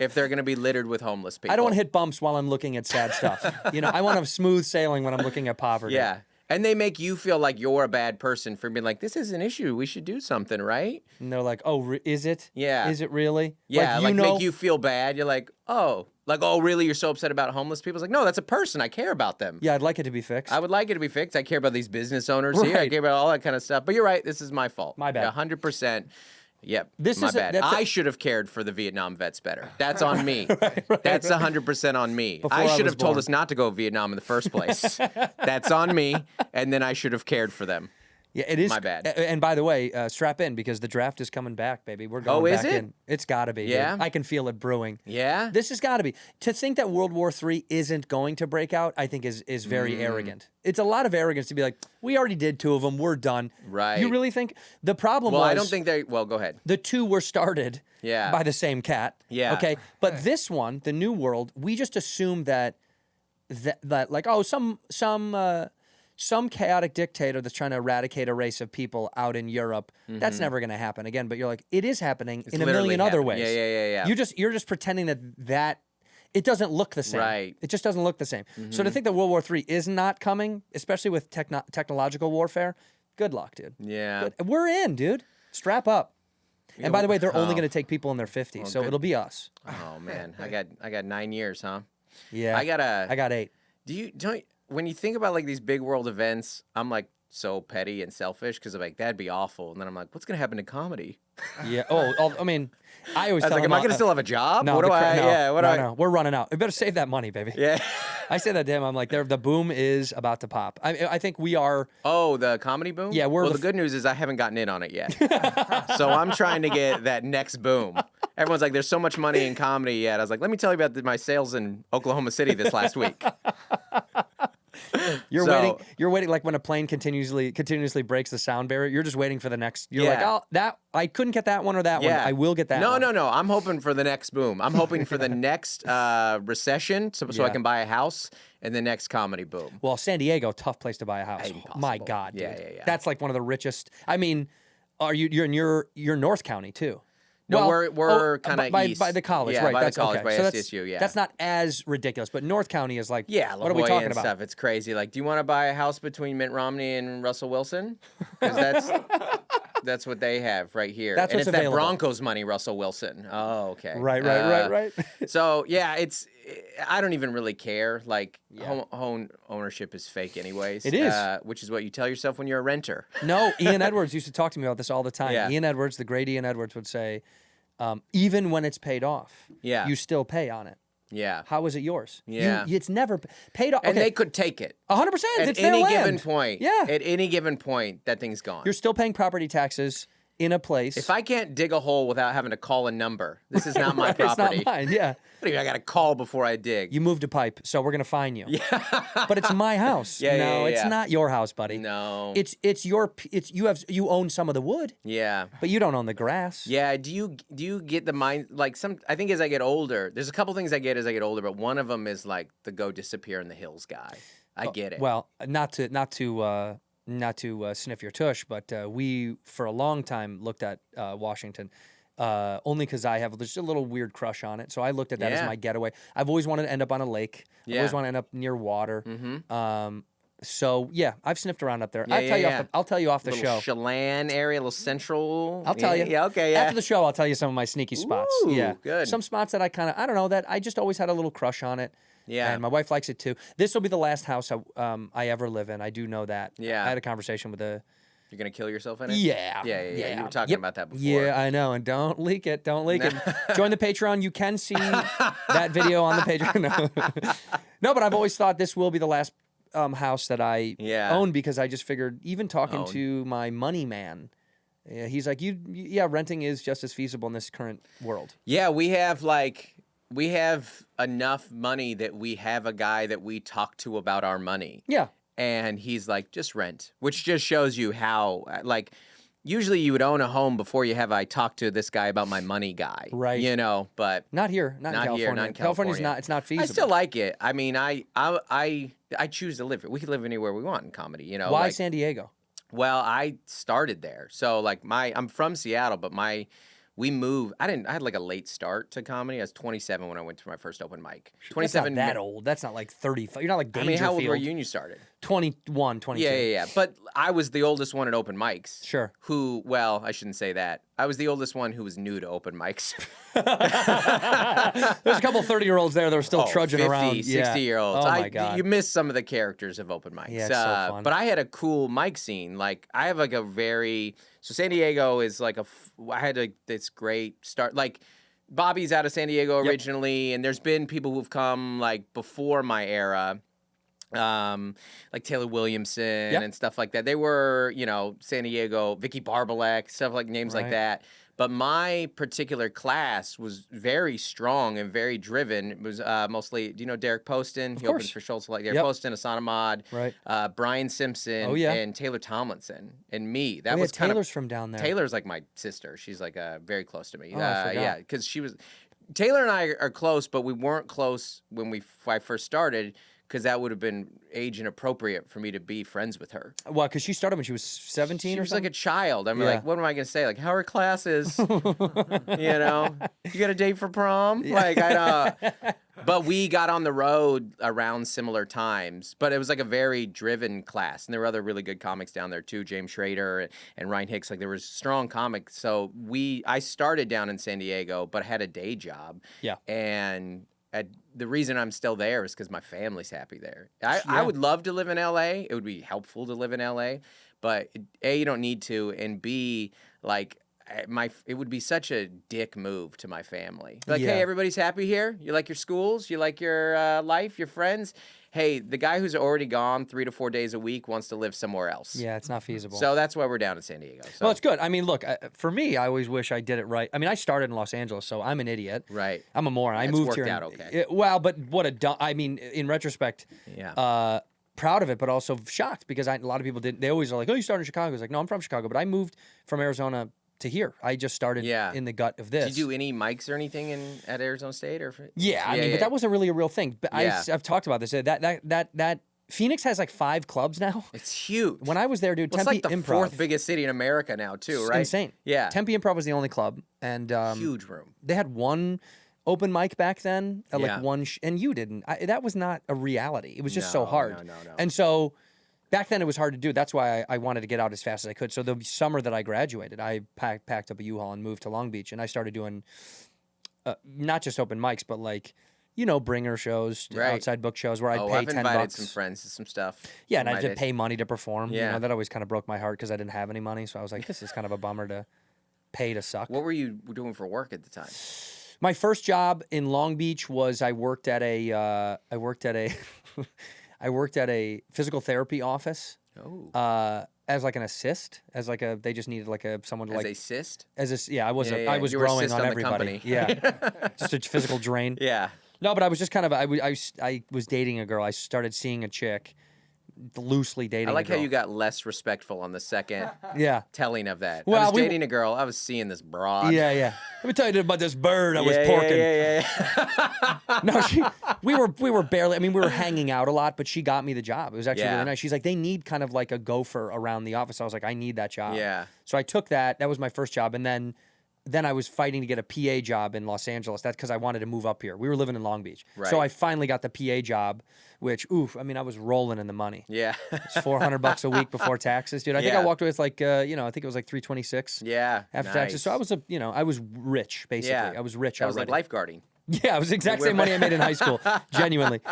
if they're going to be littered with homeless people. I don't want to hit bumps while I'm looking at sad stuff. You know, I want to have smooth sailing when I'm looking at poverty. Yeah. And they make you feel like you're a bad person for being like, this is an issue. We should do something, right? And they're like, oh, is it? Yeah. Is it really? Yeah, like know, make you feel bad. You're like, oh, really? You're so upset about homeless people? It's like, no, that's a person. I care about them. Yeah, I'd like it to be fixed. I would like it to be fixed. I care about these business owners here. I Right. care about all that kind of stuff. But you're right. This is my fault. My bad. Yeah, 100%. Yep. This my is bad. that's I should have cared for the Vietnam vets better. That's on me. That's 100% on me. Before I I should was have told born. us not to go to Vietnam in the first place. That's on me. And then I should have cared for them. Yeah, it is. My bad. And by the way, strap in because the draft is coming back, baby. We're going Oh, is back it? in. It's got to be. Yeah? Dude. I can feel it brewing. Yeah? This has got to be. To think that World War III isn't going to break out, I think is very arrogant. It's a lot of arrogance to be like, we already did 2 of them. We're done. Right. You really think the problem Well, was? I don't think they. Well, go ahead. The 2 were started Yeah. by the same cat. Yeah. Okay. But this one, the New World, we just assumed that like, oh, some chaotic dictator that's trying to eradicate a race of people out in Europe, that's never going to happen again. But you're like, it is happening in a literally million other happening. ways. Yeah. You're just pretending that it doesn't look the same. Right. It just doesn't look the same. So to think that World War III is not coming, especially with technological warfare, good luck, dude. Yeah. Good. We're in, dude. Strap up. And by the way, they're only Oh. going to take people in their 50s, so good. it'll be us. Oh man, I got 9 years, huh? Yeah. I got 8. When you think about like these big world events, I'm like so petty and selfish because I'm like that'd be awful, and then I'm like, what's gonna happen to comedy? Yeah. I mean, I always I was tell like, them, am I gonna still have a job? No, what do I? no, Yeah. What do I? no. We're running out. We better save that money, baby. Yeah. I say that to him. I'm like, the boom is about to pop. I think we are. Oh, the comedy boom? Yeah, we're Well, the the good news is I haven't gotten in on it yet. So I'm trying to get that next boom. Everyone's like, there's so much money in comedy yet. I was like, let me tell you about my sales in Oklahoma City this last week. You're waiting like when a plane continuously breaks the sound barrier. You're just waiting for the next. You're like, Yeah. oh, that I couldn't get that one or that one. I will get that. one. No. I'm hoping for the next boom. I'm hoping for the next recession so I Yeah. can buy a house and the next comedy boom. Well, San Diego, tough place to buy a house. Impossible. My God, dude. Yeah. That's like one of the richest. I mean, you're in your North County too? No, Well, we're kind of by the college, yeah, right? by That's the college, okay. by So SDSU, yeah. That's not as ridiculous, but North County is like, Yeah, what are we La Jolla talking and about? stuff. It's crazy. Like, do you want to buy a house between Mitt Romney and Russell Wilson? Because that's what they have right here. That's and what's it's available. that Broncos money, Russell Wilson. Oh, okay. Right. So yeah, I don't even really care. Like home ownership is fake anyways. It is. Which is what you tell yourself when you're a renter. No, Ian Edwards used to talk to me about this all the time. Yeah. Ian Edwards, the great Ian Edwards, would say, even when it's paid off, Yeah. you still pay on it. Yeah. How is it yours? Yeah. It's never paid off. And Okay, they could take it 100%. at It's their any land. given point. Yeah. At any given point, that thing's gone. You're still paying property taxes in a place. If I can't dig a hole without having to call a number, this is not my it's property. not mine. Yeah. What do you mean, I got to call before I dig? You moved a pipe, so we're gonna fine you. Yeah. But it's my house. Yeah, no, yeah, it's yeah. not your house, buddy. No. It's you own some of the wood, Yeah. but you don't own the grass. Yeah, do you get the mind like I think as I get older, there's a couple things I get as I get older, but one of them is like the go disappear in the hills guy. I get it. Well, not to sniff your tush, but we for a long time looked at Washington. Only because I have just a little weird crush on it. So I looked at that as Yeah. my getaway. I've always wanted to end up on a lake. I've Yeah. always wanted to end up near water. So yeah, I've sniffed around up there. Yeah, I'll tell you off the little show. Chelan area, a little central. I'll tell you. Yeah, okay, yeah. After the show, I'll tell you some of my sneaky spots. Ooh, Yeah, good. Some spots that I don't know, that I just always had a little crush on it. Yeah. And my wife likes it too. This will be the last house I ever live in. I do know that. Yeah. I had a conversation with a. You're gonna kill yourself in it? Yeah. You were talking Yep. about that before. Yeah, I know. And don't leak it. Don't leak it. Join the Patreon. You can see that video on the Patreon. No. No, but I've always thought this will be the last house that I Yeah. own because I just figured, even talking to my money man, he's like, renting is just as feasible in this current world. Yeah, we have enough money that we have a guy that we talk to about our money. Yeah. And he's like, just rent, which just shows you how, like, usually you would own a home before you have I talk to this guy about my money guy. Right. You know, but Not here. Not in California. here, not in California's California. it's not I feasible. still like it. I mean, I choose to live here. We can live anywhere we want in comedy, you know. Why like, San Diego? Well, I started there. So like I'm from Seattle, but we moved. I had like a late start to comedy. I was 27 when I went to my first open mic. 27. That's not that old. That's not like 35. You're not like I Dangerfield. mean, how old were you when you started? 21, 22. Yeah. But I was the oldest one at open mics. Sure. Well, I shouldn't say that. I was the oldest one who was new to open mics. There's a couple 30-year-olds there that were still trudging 50, around. 60-year-olds. Oh, my God. You miss some of the characters of open mics. Yeah, it's so fun. But I had a cool mic scene. Like, I have like a very... So San Diego is like I had this great start. Like, Bobby's out of San Diego originally, and there's been people who've come like before my era. Like Taylor Williamson and stuff like that. They were, San Diego, Vicky Barbalek, stuff like names like that. But my particular class was very strong and very driven. It was mostly, do you know Derek Poston? He opens for Schultz, like Derek Poston, Asana Ahmad, Brian Simpson, and Taylor Tomlinson, and me. That was kind Taylor's from down there. Taylor's like my sister. She's like very close to me. Oh, I forgot. Yeah, because she was. Taylor and I are close, but we weren't close when I first started. Because that would have been age inappropriate for me to be friends with her. Well, because she started when she was 17 She or was something? like a child. I'm like, what am I going to say? Like, how are classes? You got a date for prom? Like, I don't. But we got on the road around similar times. But it was like a very driven class. And there were other really good comics down there too. James Schrader and Ryan Hicks. Like, there was strong comics. So I started down in San Diego, but I had a day job. Yeah. And the reason I'm still there is because my family's happy there. I would love to live in LA. It would be helpful to live in LA, but A, you don't need to, and B, like it would be such a dick move to my family. Like, hey, everybody's happy here. You like your schools? You like your life? Your friends? Hey, the guy who's already gone 3 to 4 days a week wants to live somewhere else. Yeah, it's not feasible. So that's why we're down in San Diego. So. Well, it's good. I mean, look, for me, I always wish I did it right. I mean, I started in Los Angeles, so I'm an idiot. Right. I'm a moron. I moved here. It's worked out okay. Well, but what a dumb. I mean, in retrospect, proud of it, but also shocked because a lot of people didn't. They always are like, "Oh, you started in Chicago." I was like, "No, I'm from Chicago," but I moved from Arizona to here. I just started in the gut of this. Did you do any mics or anything at Arizona State or? But that wasn't really a real thing. But I've talked about this. That Phoenix has like 5 clubs now. It's huge. When I was there, dude, Tempe it's like the Improv. 4th biggest city in America now, too, right? Insane. Yeah. Tempe Improv was the only club, and huge room. They had one open mic back then, and you didn't. That was not a reality. It was just so hard. No. And so back then it was hard to do. That's why I wanted to get out as fast as I could. So the summer that I graduated, I packed up a U-Haul and moved to Long Beach, and I started doing not just open mics, but like, bringer shows, outside book shows where I'd pay $10. I've invited some friends to some stuff. Yeah, and I had to pay money to perform. Yeah. That always kind of broke my heart because I didn't have any money. So I was like, this is kind of a bummer to pay to suck. What were you doing for work at the time? My first job in Long Beach was I worked at a physical therapy office. Oh. As like an assist, they just needed someone to as a cyst. I was you were growing assist on the everybody. company. Yeah, just a physical drain. Yeah. No, but I was just kind of I was dating a girl. I started seeing a chick, loosely dating. I like a girl. how you got less respectful on the second telling of that. Well, I was dating a girl. I was seeing this broad. Yeah. Let me tell you about this bird I was porking. No, we were barely. I mean, we were hanging out a lot, but she got me the job. It was actually really nice. She's like, they need kind of like a gopher around the office. I was like, I need that job. Yeah. So I took that. That was my first job, and then I was fighting to get a PA job in Los Angeles. That's because I wanted to move up here. We were living in Long Beach. Right. So I finally got the PA job, which, I mean, I was rolling in the money. Yeah. It's $400 a week before taxes, dude. I think I walked away with I think it was like $326. Yeah. After taxes. So I was I was rich, basically. Yeah. I was rich I was already. like lifeguarding. Yeah, it was the exact same money I made in high school. Genuinely.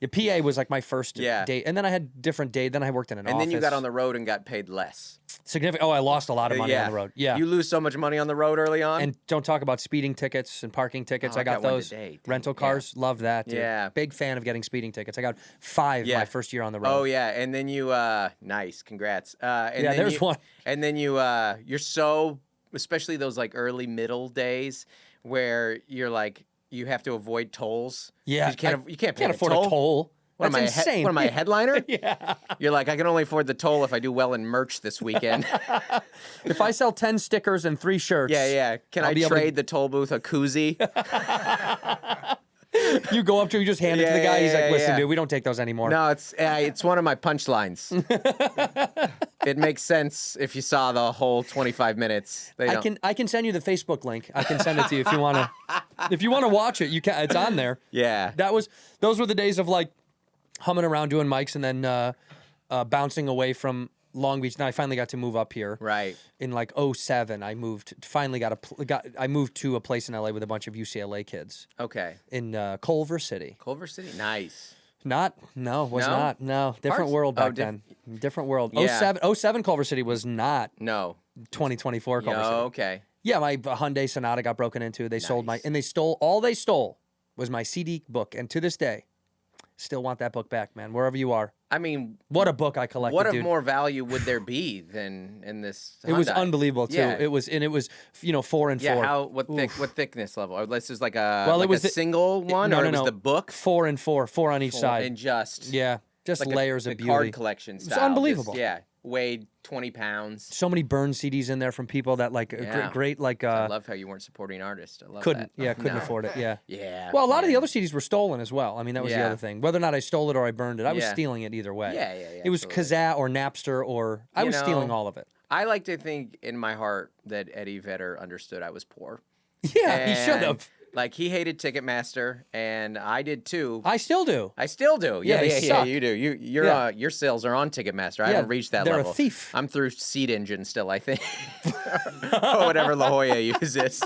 The PA was like my first date. And then I had different date. Then I worked in an office. And then you got on the road and got paid less. Significant. Oh, I lost a lot of money on the road. Yeah. You lose so much money on the road early on. And don't talk about speeding tickets and parking tickets. Oh, I got one those. today. Dang, Rental cars, loved that, dude. Yeah. Big fan of getting speeding tickets. I got 5 my first year on the road. Oh yeah, and then you nice, congrats. And Yeah, then there's you, one. And then you're so, especially those like early middle days where you're like you have to avoid tolls. Yeah. 'Cause you can't pay afford toll. a toll. What That's am I, insane. What am I, a headliner? Yeah. You're like, I can only afford the toll if I do well in merch this weekend. If I sell 10 stickers and 3 shirts. Yeah. Can I'll I be able to- trade the toll booth a koozie? You go up to, you just hand it to the guy. He's like, listen, yeah. dude, we don't take those anymore. No, it's one of my punchlines. It makes sense if you saw the whole 25 minutes. I can send you the Facebook link. I can send it to you if you want to. If you want to watch it, you can. It's on there. Yeah. Those were the days of like humming around doing mics and then bouncing away from Long Beach. Now I finally got to move up here. Right. In like 07, I moved. Finally I moved to a place in LA with a bunch of UCLA kids. Okay. In Culver City. Culver City, nice. Not No? No, different Parts- world oh, back then. Different world. Yeah. 07 Culver City was not No. 2024 Culver City. Okay. Yeah, my Hyundai Sonata got broken into. They sold and they stole, all they stole was my CD book. And to this day, still want that book back, man, wherever you are. I mean, What a book I collected, what of dude. more value would there be than in this Hyundai? It was unbelievable, too. Yeah. It was 4 and 4. Yeah, what thickness level? Or this is like a Well, it like was a the- single one, or it was the book? 4 and 4 on each side. And just Yeah, just like layers the of beauty. card collection It's style. unbelievable. Just, yeah, weighed 20 pounds. So many burned CDs in there from people that like Yeah. great like I love how you weren't supporting artists. I love couldn't that. couldn't No. afford it. Yeah. Yeah. Well, a lot of the yeah. other CDs were stolen as well. I mean, that was the Yeah. other thing. Whether or not I stole it or I burned it, I was Yeah. stealing it either way. Yeah, It was absolutely. Kazaa or Napster or I You was stealing know, all of it. I like to think in my heart that Eddie Vedder understood I was poor. Yeah, he should And, have. Like he hated Ticketmaster, and I did too. I still do. I still do. Yeah, Yeah, they suck. you do. Yeah. Your sales are on Ticketmaster. I Yeah, haven't reached that they're a level. thief. I'm through Seed Engine still, I think, or whatever La Jolla uses.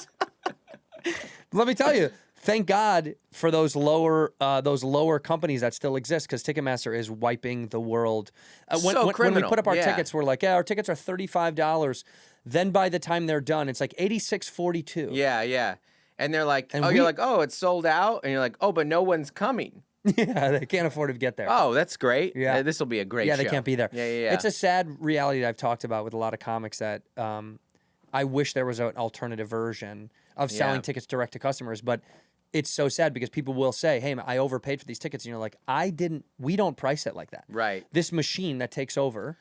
Let me tell you, thank God for those lower companies that still exist because Ticketmaster is wiping the world. When we criminal, put up our yeah. tickets, we're like, yeah, our tickets are $35. Then by the time they're done, it's like $86.42. Yeah. And they're like, And you're like, oh, it's sold out, and you're like, oh, but no one's coming. Yeah, they can't afford to get there. Oh, that's great. Yeah. This will be a great Yeah, show. they can't be there. Yeah. It's a sad reality that I've talked about with a lot of comics that I wish there was an alternative version of selling Yeah. tickets direct to customers, but it's so sad because people will say, hey, I overpaid for these tickets. And you're like, we don't price it like that. Right. This machine that takes over.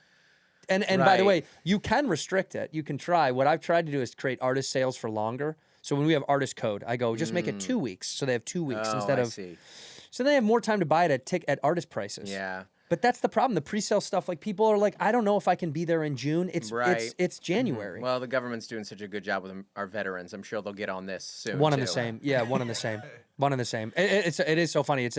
And by the Right. way, you can restrict it. You can try. What I've tried to do is create artist sales for longer. So when we have artist code, I go, just make it 2 weeks. So they have 2 weeks Oh, instead I of. see. So they have more time to buy it at artist prices. Yeah. But that's the problem. The pre-sale stuff, like people are like, I don't know if I can be there in June. It's Right. it's January. Well, the government's doing such a good job with our veterans. I'm sure they'll get on this soon. One and too. the same. Yeah, one and the same. One and the same. It is so funny. It's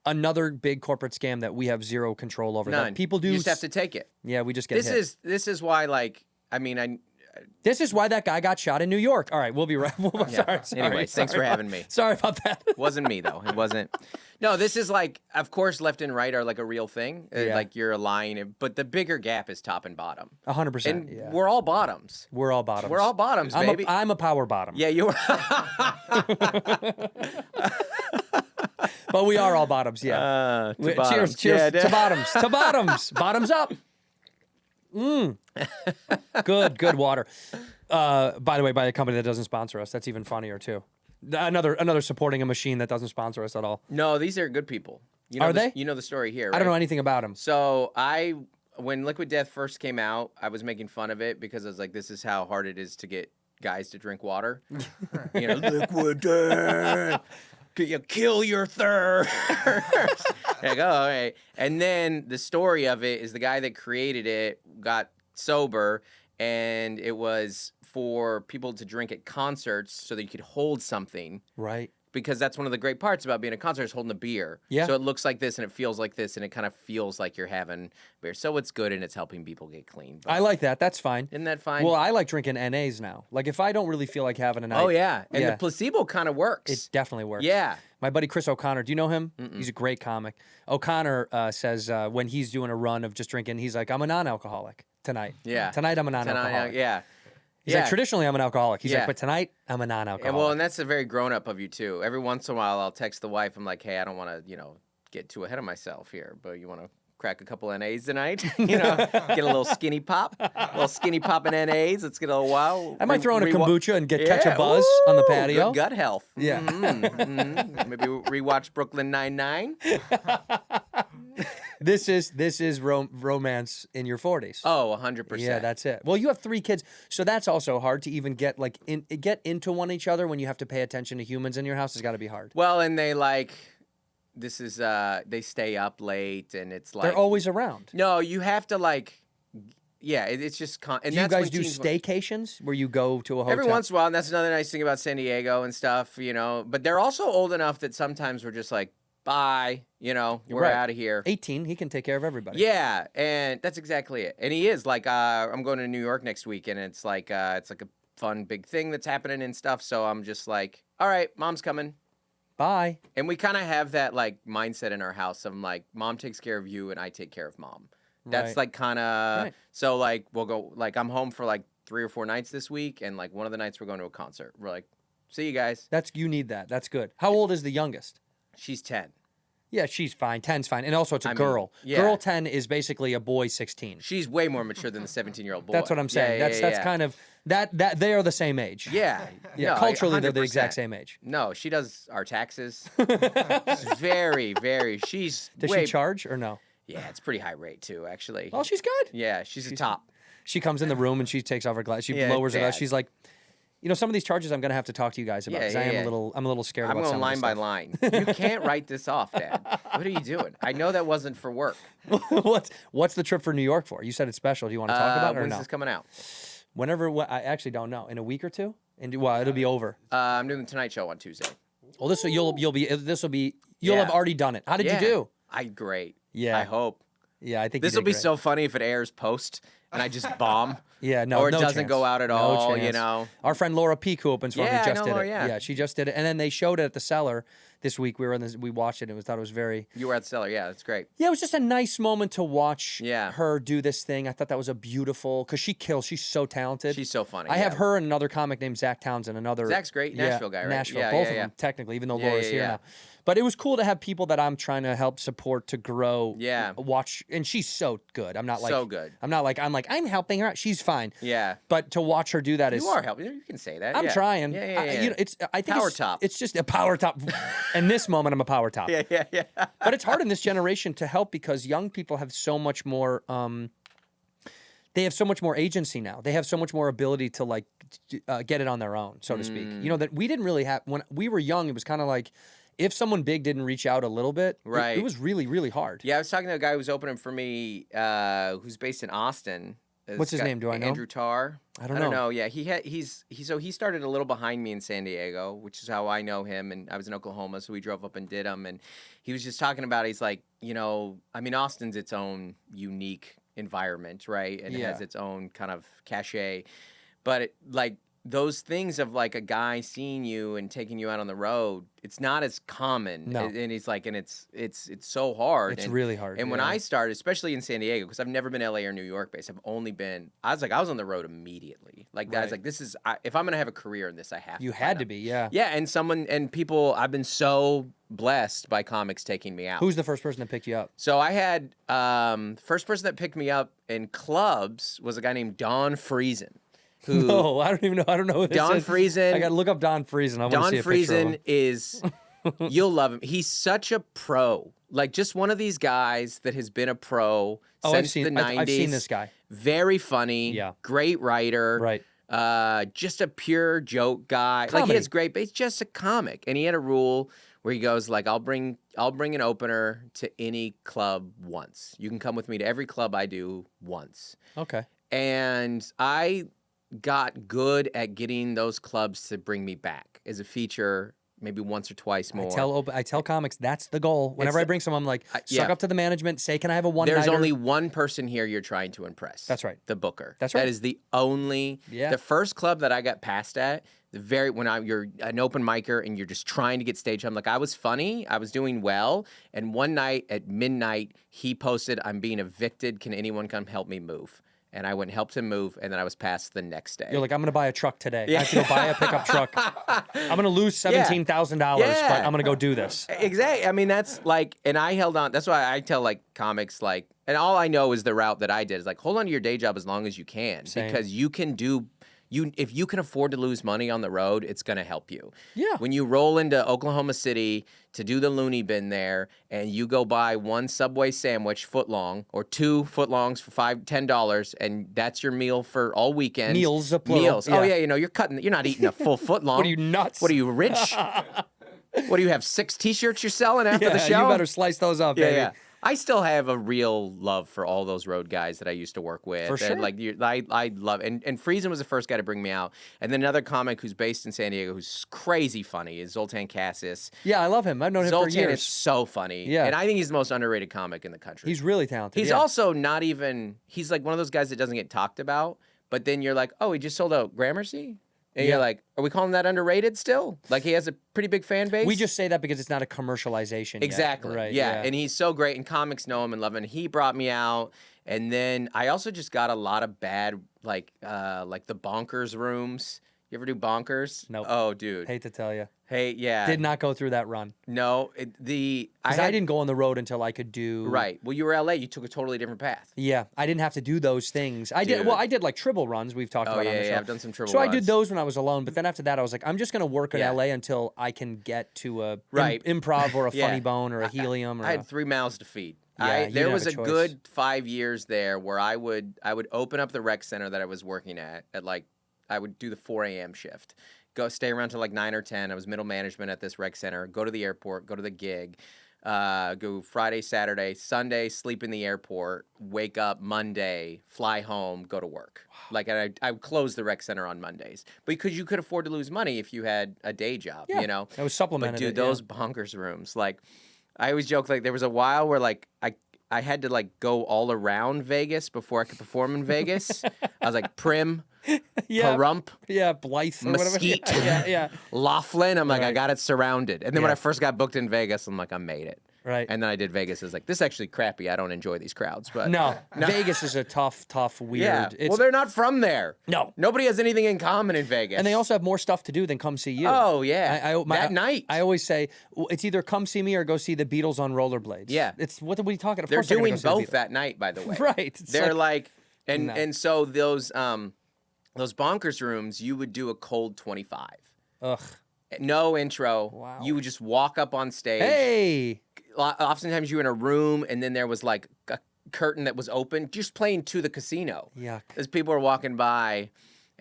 another big corporate scam that we have zero control over. That None. people do. You just have to take it. Yeah, we just get hit. This is why, like, I mean, This is why that guy got shot in New York. All right, we'll be right. Sorry. Anyways, thanks for having me. Sorry about that. Wasn't me though. It wasn't. No, this is like, of course, left and right are like a real thing. Yeah. Like you're a line, but the bigger gap is top and bottom. 100%. And Yeah. we're all bottoms. We're all bottoms. We're all bottoms, baby. I'm a power bottom. Yeah, you are. But we are all bottoms. Yeah. To bottoms. Cheers Yeah, to bottoms. To bottoms. Bottoms up. Good water. By the way, by a company that doesn't sponsor us. That's even funnier too. Another supporting a machine that doesn't sponsor us at all. No, these are good people. You know Are they? You know the story here, I don't know right? anything about them. So when Liquid Death first came out, I was making fun of it because I was like, this is how hard it is to get guys to drink water. You know, Liquid Death. You kill your thirst. Like, oh, all right. And then the story of it is the guy that created it got sober, and it was for people to drink at concerts so that you could hold something. Right. Because that's one of the great parts about being a concert is holding a beer. Yeah. So it looks like this and it feels like this and it kind of feels like you're having beer. So it's good and it's helping people get clean. But I like that. That's fine. isn't that fine? Well, I like drinking NAs now. Like if I don't really feel like having a night. oh yeah, and yeah. the placebo kind of works. It definitely works. Yeah. My buddy Chris O'Connor, do you know him? He's a great comic. O'Connor says when he's doing a run of just drinking, he's like, I'm a non-alcoholic. tonight. Yeah. Tonight I'm a non-alcoholic. Yeah. He's like, traditionally I'm an alcoholic. He's Yeah. like, but tonight I'm a non-alcoholic. Well, and that's a very grown-up of you, too. Every once in a while, I'll text the wife. I'm like, hey, I don't want to, get too ahead of myself here, but you want to crack a couple NAs tonight? Get a little skinny pop. A little skinny pop in NAs. Let's get a little wow. I might throw in a kombucha and catch a buzz on the patio. Good gut health. Yeah. Maybe rewatch Brooklyn Nine-Nine. This is romance in your 40s. Oh, 100%. Yeah, that's it. Well, you have 3 kids, so that's also hard to even get into one each other when you have to pay attention to humans in your house. It's got to be hard. Well, and they this is they stay up late, and it's like They're always around. No, you have to it's just and Do you that's guys when do teens- staycations where you go to a hotel? Every once in a while, and that's another nice thing about San Diego and stuff, But they're also old enough that sometimes we're just like, bye, we're right. out of here. 18, he can take care of everybody. Yeah, and that's exactly it. And he is like, I'm going to New York next week, and it's like a fun big thing that's happening and stuff. So I'm just like, all right, mom's coming. Bye. And we kind of have that mindset in our house of mom takes care of you and I take care of mom. That's Right. kind of Right. so we'll go I'm home for 3 or 4 nights this week, and one of the nights we're going to a concert. We're like, see you guys. You need that. That's good. How old is the youngest? She's 10. Yeah, she's fine. 10's fine. And also it's a I mean, girl. yeah. Girl 10 is basically a boy 16. She's way more mature than the 17-year-old boy. That's what I'm saying. That's kind of that they are the same age. Yeah. Yeah, No, culturally they're the 100%. exact same age. No, she does our taxes. She's very, very. She's Does she charge or no? Yeah, it's pretty high rate too, actually. Oh, she's good. Yeah, she's a top. She comes in the room and she takes off her glass. She Yeah, lowers her glass. bad. She's like, some of these charges I'm gonna have to talk to you guys about because I am yeah. a little scared I'm about going some line of by this line. You can't write this off, Dad. What are you doing? I know that wasn't for work. stuff. What's the trip for New York for? You said it's special. Do you want to talk about it or When's no? this coming out? Whenever I actually don't know. In a week or two? It'll be over. I'm doing the Tonight Show on Tuesday. Well, you'll Yeah. have already done it. How did you do? Great. Yeah. I hope. Yeah, I think This you will did be great. so funny if it airs post and I just bomb. Yeah, no, Or it no doesn't chance. go out at No all, chance. Our friend Laura Peak, who opens for Yeah, me, I just know did Laura, it. yeah. She just did it, and then they showed it at the Cellar this week. We watched it, and thought it was very. You were at the Cellar. Yeah, that's great. Yeah, it was just a nice moment to watch Yeah. her do this thing. I thought that was a beautiful because she kills. She's so talented. She's so funny. I have yeah. her and another comic named Zach Townsend. Zach's great. Nashville guy, right? Nashville, Yeah, both yeah, of yeah. them technically, even though Yeah, Laura's yeah, here yeah. now. But it was cool to have people that I'm trying to help support to grow. Yeah. Watch, and she's so good. I'm not like So good. I'm helping her out. She's fine. Yeah. But to watch her do that is You are helping. You can say that. I'm yeah. trying. Yeah, yeah, yeah. I think Power top. It's just a power top. In this moment, I'm a power top. Yeah, yeah, yeah. But it's hard in this generation to help because young people have so much more. They have so much more agency now. They have so much more ability to get it on their own, so to speak. That we didn't really have when we were young. It was kind of like if someone big didn't reach out a little bit, Right. it was really, really hard. Yeah, I was talking to a guy who was opening for me, who's based in Austin. What's his name? Do I know? Andrew Tarr. I don't know. Yeah, he started a little behind me in San Diego, which is how I know him. And I was in Oklahoma, so we drove up and did him. And he was just talking about. He's like, Austin's its own unique environment, right? And it has its own kind of cachet. But those things of a guy seeing you and taking you out on the road, it's not as common. No. And he's like, and it's so hard. It's and, really hard. And when I started, especially in San Diego, because I've never been LA or New York based, I've only been. I was on the road immediately. I was Right. like, this is if I'm gonna have a career in this, I have. You to had find to out. be, yeah. Yeah, and people. I've been so blessed by comics taking me out. Who's the first person that picked you up? So I had first person that picked me up in clubs was a guy named Don Friesen. Who No, I don't even know. I don't know who this Don is. Friesen. I got to look up Don Friesen. I want to Don see a picture of him. Friesen is, you'll love him. He's such a pro. Just one of these guys that has been a pro since the 90s. I've seen this guy. Very funny. Yeah. Great writer. Right. Just a pure joke guy. Comedy. He is great, but he's just a comic. And he had a rule where he goes I'll bring an opener to any club once. You can come with me to every club I do once. Okay. And I got good at getting those clubs to bring me back as a feature, maybe once or twice more. I tell comics that's the goal. Whenever I bring someone, I'm like, suck yeah. up to the management, say, can I have a one-nighter? There's only one person here you're trying to impress. That's right. The booker. That's right. That is the only. Yeah. The first club that I got passed at, you're an open micer and you're just trying to get stage time. I was funny, I was doing well, and one night at midnight he posted, "I'm being evicted. Can anyone come help me move?" And I went and helped him move, and then I was passed the next day. You're like, I'm going to buy a truck today. I have to go buy a pickup truck. I'm going to lose $17,000, but I'm going to go do this. Exactly. I mean, that's like, and I held on. That's why I tell like comics, like, and all I know is the route that I did is like, hold on to your day job as long as you can, because you can do. If you can afford to lose money on the road, it's going to help you. Yeah. When you roll into Oklahoma City to do the loony bin there, and you go buy one Subway sandwich footlong or 2 footlongs for $10, and that's your meal for all weekend. Meals, plural. Meals. Yeah. Oh yeah, you're not eating a full footlong. What are you, nuts? What are you, rich? What do you have, 6 T-shirts you're selling after the show? You better slice those up, baby. Yeah. I still have a real love for all those road guys that I used to work with. For sure. And like I love, and Friesen was the first guy to bring me out. And then another comic who's based in San Diego who's crazy funny is Zoltan Cassis. Yeah, I love him. I've known him Zoltan for years. is so funny. Yeah. And I think he's the most underrated comic in the country. He's really talented. He's also not even, he's like one of those guys that doesn't get talked about, but then you're like, oh, he just sold out Gramercy? And you're like, are we calling that underrated still? Like he has a pretty big fan base? We just say that because it's not a commercialization Exactly. yet. Right. Yeah. And he's so great, and comics know him and love him. And he brought me out. And then I also just got a lot of bad, like the Bonkers rooms. You ever do Bonkers? Nope. Oh, dude. Hate to tell you. Hey, yeah. Did not go through that run. No. Because I didn't go on the road until I could do. Right. Well, you were LA. You took a totally different path. Yeah. I didn't have to do those things. I did. Well, I did like Tribble runs. We've talked about on the show. Yeah, I've done some Tribble So runs. I did those when I was alone. But then after that, I was like, I'm just going to work in LA until I can get to a improv or a funny bone or a helium. Or I had 3 mouths to feed. Yeah, there was a choice. good 5 years there where I would open up the rec center that I was working at like, I would do the 4 a.m. shift. Go stay around till like 9 or 10. I was middle management at this rec center. Go to the airport. Go to the gig. Go Friday, Saturday, Sunday. Sleep in the airport. Wake up Monday. Fly home. Go to work. Wow. Like I would close the rec center on Mondays, because you could afford to lose money if you had a day job. Yeah, you know, that was supplemented. But dude, those Bonkers rooms. Like, I always joke, like there was a while where like I had to like go all around Vegas before I could perform in Vegas. I was like Prim. Pahrump, Blythe, or Mesquite, yeah. Laughlin. I'm like, I got it surrounded. And then when I first got booked in Vegas, I'm like, I made it. Right. And then I did Vegas. It's like, this is actually crappy. I don't enjoy these crowds. But no. Vegas is a tough, weird. Yeah. It's, well, they're not from there. No. Nobody has anything in common in Vegas. And they also have more stuff to do than come see you. Oh, yeah. That night. I always say, it's either come see me or go see the Beatles on rollerblades. Yeah. It's, what are we talking about? They're doing both that night, by the way. Right. They're like and so those Bonkers rooms, you would do a cold 25. Ugh. No intro. Wow. You would just walk up on stage. Hey. Oftentimes you were in a room, and then there was like a curtain that was open, just playing to the casino. Yuck. As people were walking by,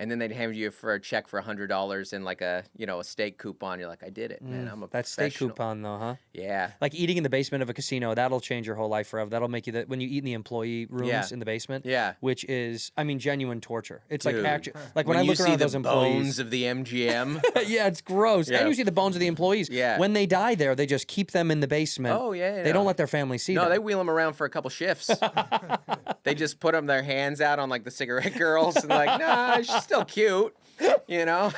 and then they'd hand you for a check for $100 and like a steak coupon. You're like, I did it, man. I'm a That steak professional. coupon though, huh? Yeah. Like eating in the basement of a casino, that'll change your whole life forever. That'll make you when you eat in the employee rooms in the basement. Yeah. Which is, I mean, genuine torture. It's Dude. like actually, like when I you look see around the those employees. bones of the MGM. Yeah, it's gross. Yeah. And you see the bones of the employees. Yeah. When they die there, they just keep them in the basement. Oh, yeah. They don't let their family see them. No, they wheel them around for a couple shifts. They just put their hands out on like the cigarette girls and like, nah, she's still cute. You know,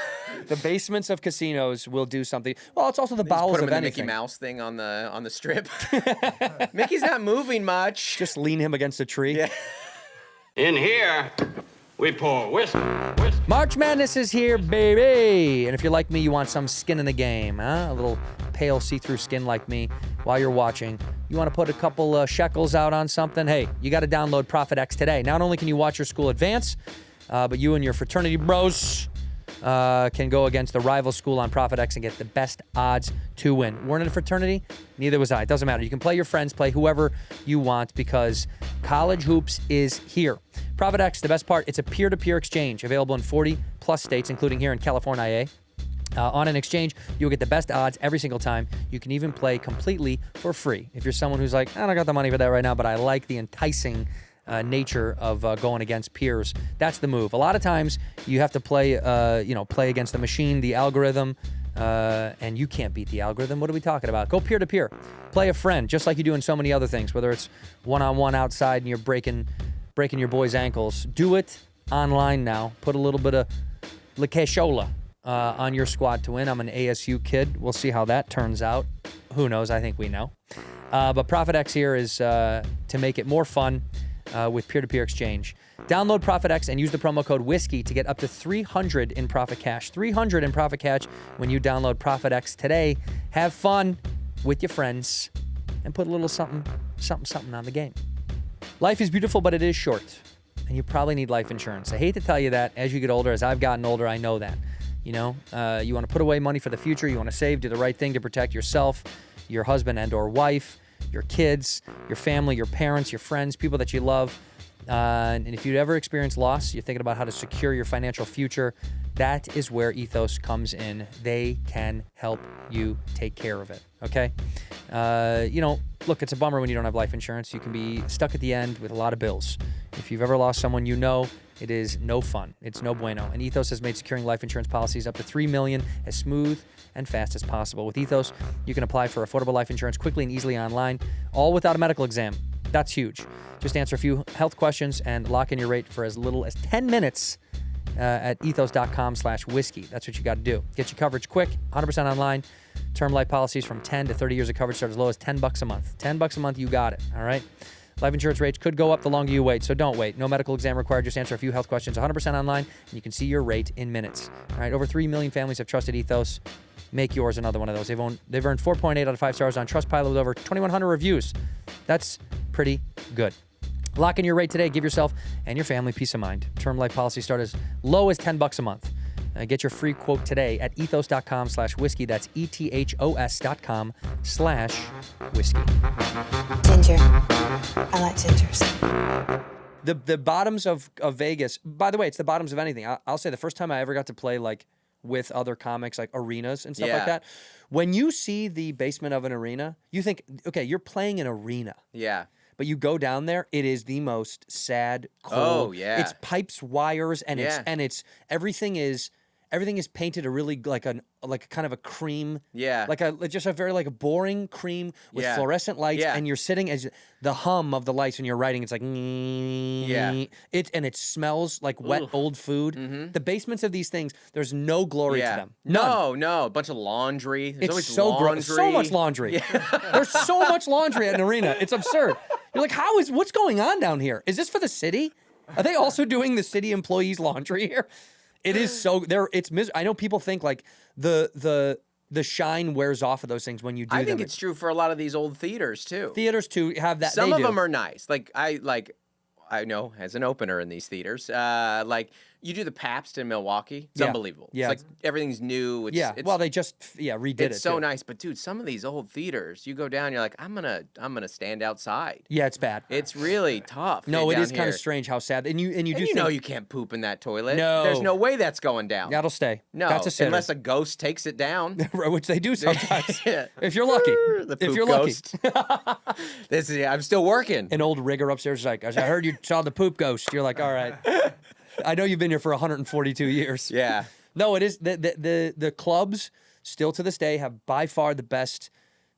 the basements of casinos will do something. Well, it's also the bowels put him of in the anything. Mickey Mouse thing on the strip. Mickey's not moving much. Just lean him against a tree. Yeah. In here, we pour whiskey. March Madness is here, baby. And if you're like me, you want some skin in the game, huh? A little pale see-through skin like me while you're watching. You want to put a couple shekels out on something? Hey, you got to download ProfitX today. Not only can you watch your school advance, but you and your fraternity bros can go against the rival school on ProfitX and get the best odds to win. Weren't in a fraternity? Neither was I. It doesn't matter. You can play your friends, play whoever you want, because college hoops is here. ProfitX, the best part, it's a peer-to-peer exchange available in 40-plus states, including here in California. On an exchange, you'll get the best odds every single time. You can even play completely for free. If you're someone who's like, I don't got the money for that right now, but I like the enticing nature of going against peers, that's the move. A lot of times you have to play against the machine, the algorithm, and you can't beat the algorithm. What are we talking about? Go peer-to-peer. Play a friend, just like you do in so many other things, whether it's one-on-one outside and you're breaking your boy's ankles. Do it online now. Put a little bit of Lakeshola on your squad to win. I'm an ASU kid. We'll see how that turns out. Who knows? I think we know. But ProfitX here is to make it more fun. with peer-to-peer exchange. Download ProfitX and use the promo code WHISKEY to get up to $300 in profit cash. $300 in profit cash when you download ProfitX today. Have fun with your friends and put a little something on the game. Life is beautiful, but it is short, and you probably need life insurance. I hate to tell you that. As you get older, as I've gotten older, I know that. You know, you want to put away money for the future. You want to save, do the right thing to protect yourself, your husband and or wife, your kids, your family, your parents, your friends, people that you love. And if you ever experience loss, you're thinking about how to secure your financial future, that is where Ethos comes in. They can help you take care of it, okay? You know, look, it's a bummer when you don't have life insurance. You can be stuck at the end with a lot of bills. If you've ever lost someone you know, it is no fun. It's no bueno. And Ethos has made securing life insurance policies up to $3 million as smooth and fast as possible. With Ethos, you can apply for affordable life insurance quickly and easily online, all without a medical exam. That's huge. Just answer a few health questions and lock in your rate for as little as 10 minutes at ethos.com/whiskey. That's what you got to do. Get your coverage quick, 100% online. Term life policies from 10 to 30 years of coverage start as low as $10 a month. $10 a month, you got it, all right? Life insurance rates could go up the longer you wait, so don't wait. No medical exam required. Just answer a few health questions, 100% online, and you can see your rate in minutes. All right, over 3 million families have trusted Ethos. Make yours another one of those. They've earned 4.8 out of 5 stars on Trustpilot with over 2,100 reviews. That's pretty good. Lock in your rate today. Give yourself and your family peace of mind. Term life policies start as low as $10 a month. Get your free quote today at ethos.com/whiskey. That's ethos.com/whiskey. Ginger. I like gingers. The bottoms of Vegas, by the way, it's the bottoms of anything. I'll say the first time I ever got to play like with other comics, like arenas and stuff like that. When you see the basement of an arena, you think, okay, you're playing an arena. Yeah. But you go down there, it is the most sad, cold. Oh, yeah. It's pipes, wires, and everything is painted a really like kind of a cream. Yeah. Just a very like a boring cream with fluorescent lights, and you're sitting as the hum of the lights when you're writing. It's like it smells like wet old food. Mm-hmm. The basements of these things, there's no glory to them. No, a bunch of laundry. There's always so laundry. gross. So much laundry. There's so much laundry at an arena. It's absurd. You're like, what's going on down here? Is this for the city? Are they also doing the city employees' laundry here? It is so it's I know people think like the shine wears off of those things when you do them. I think it's true for a lot of these old theaters too. Theaters too have that. Some of them are nice. I know as an opener in these theaters, you do the Pabst in Milwaukee. It's unbelievable. Yeah. It's like everything's new. It's, well, they just redid it. It's so nice. But dude, some of these old theaters, you go down, you're like, I'm gonna stand outside. Yeah, it's bad. It's really tough. No, it is kind of strange how sad. And you know you can't poop in that toilet. No, there's no way that's going down. That'll stay. No, that's a sitter. Unless a ghost takes it down, which they do sometimes. If you're lucky. The poop ghost. I'm still working. An old rigger upstairs is like, I heard you saw the poop ghost. You're like, all right. I know you've been here for 142 years. Yeah. No, it is the clubs still to this day have by far the best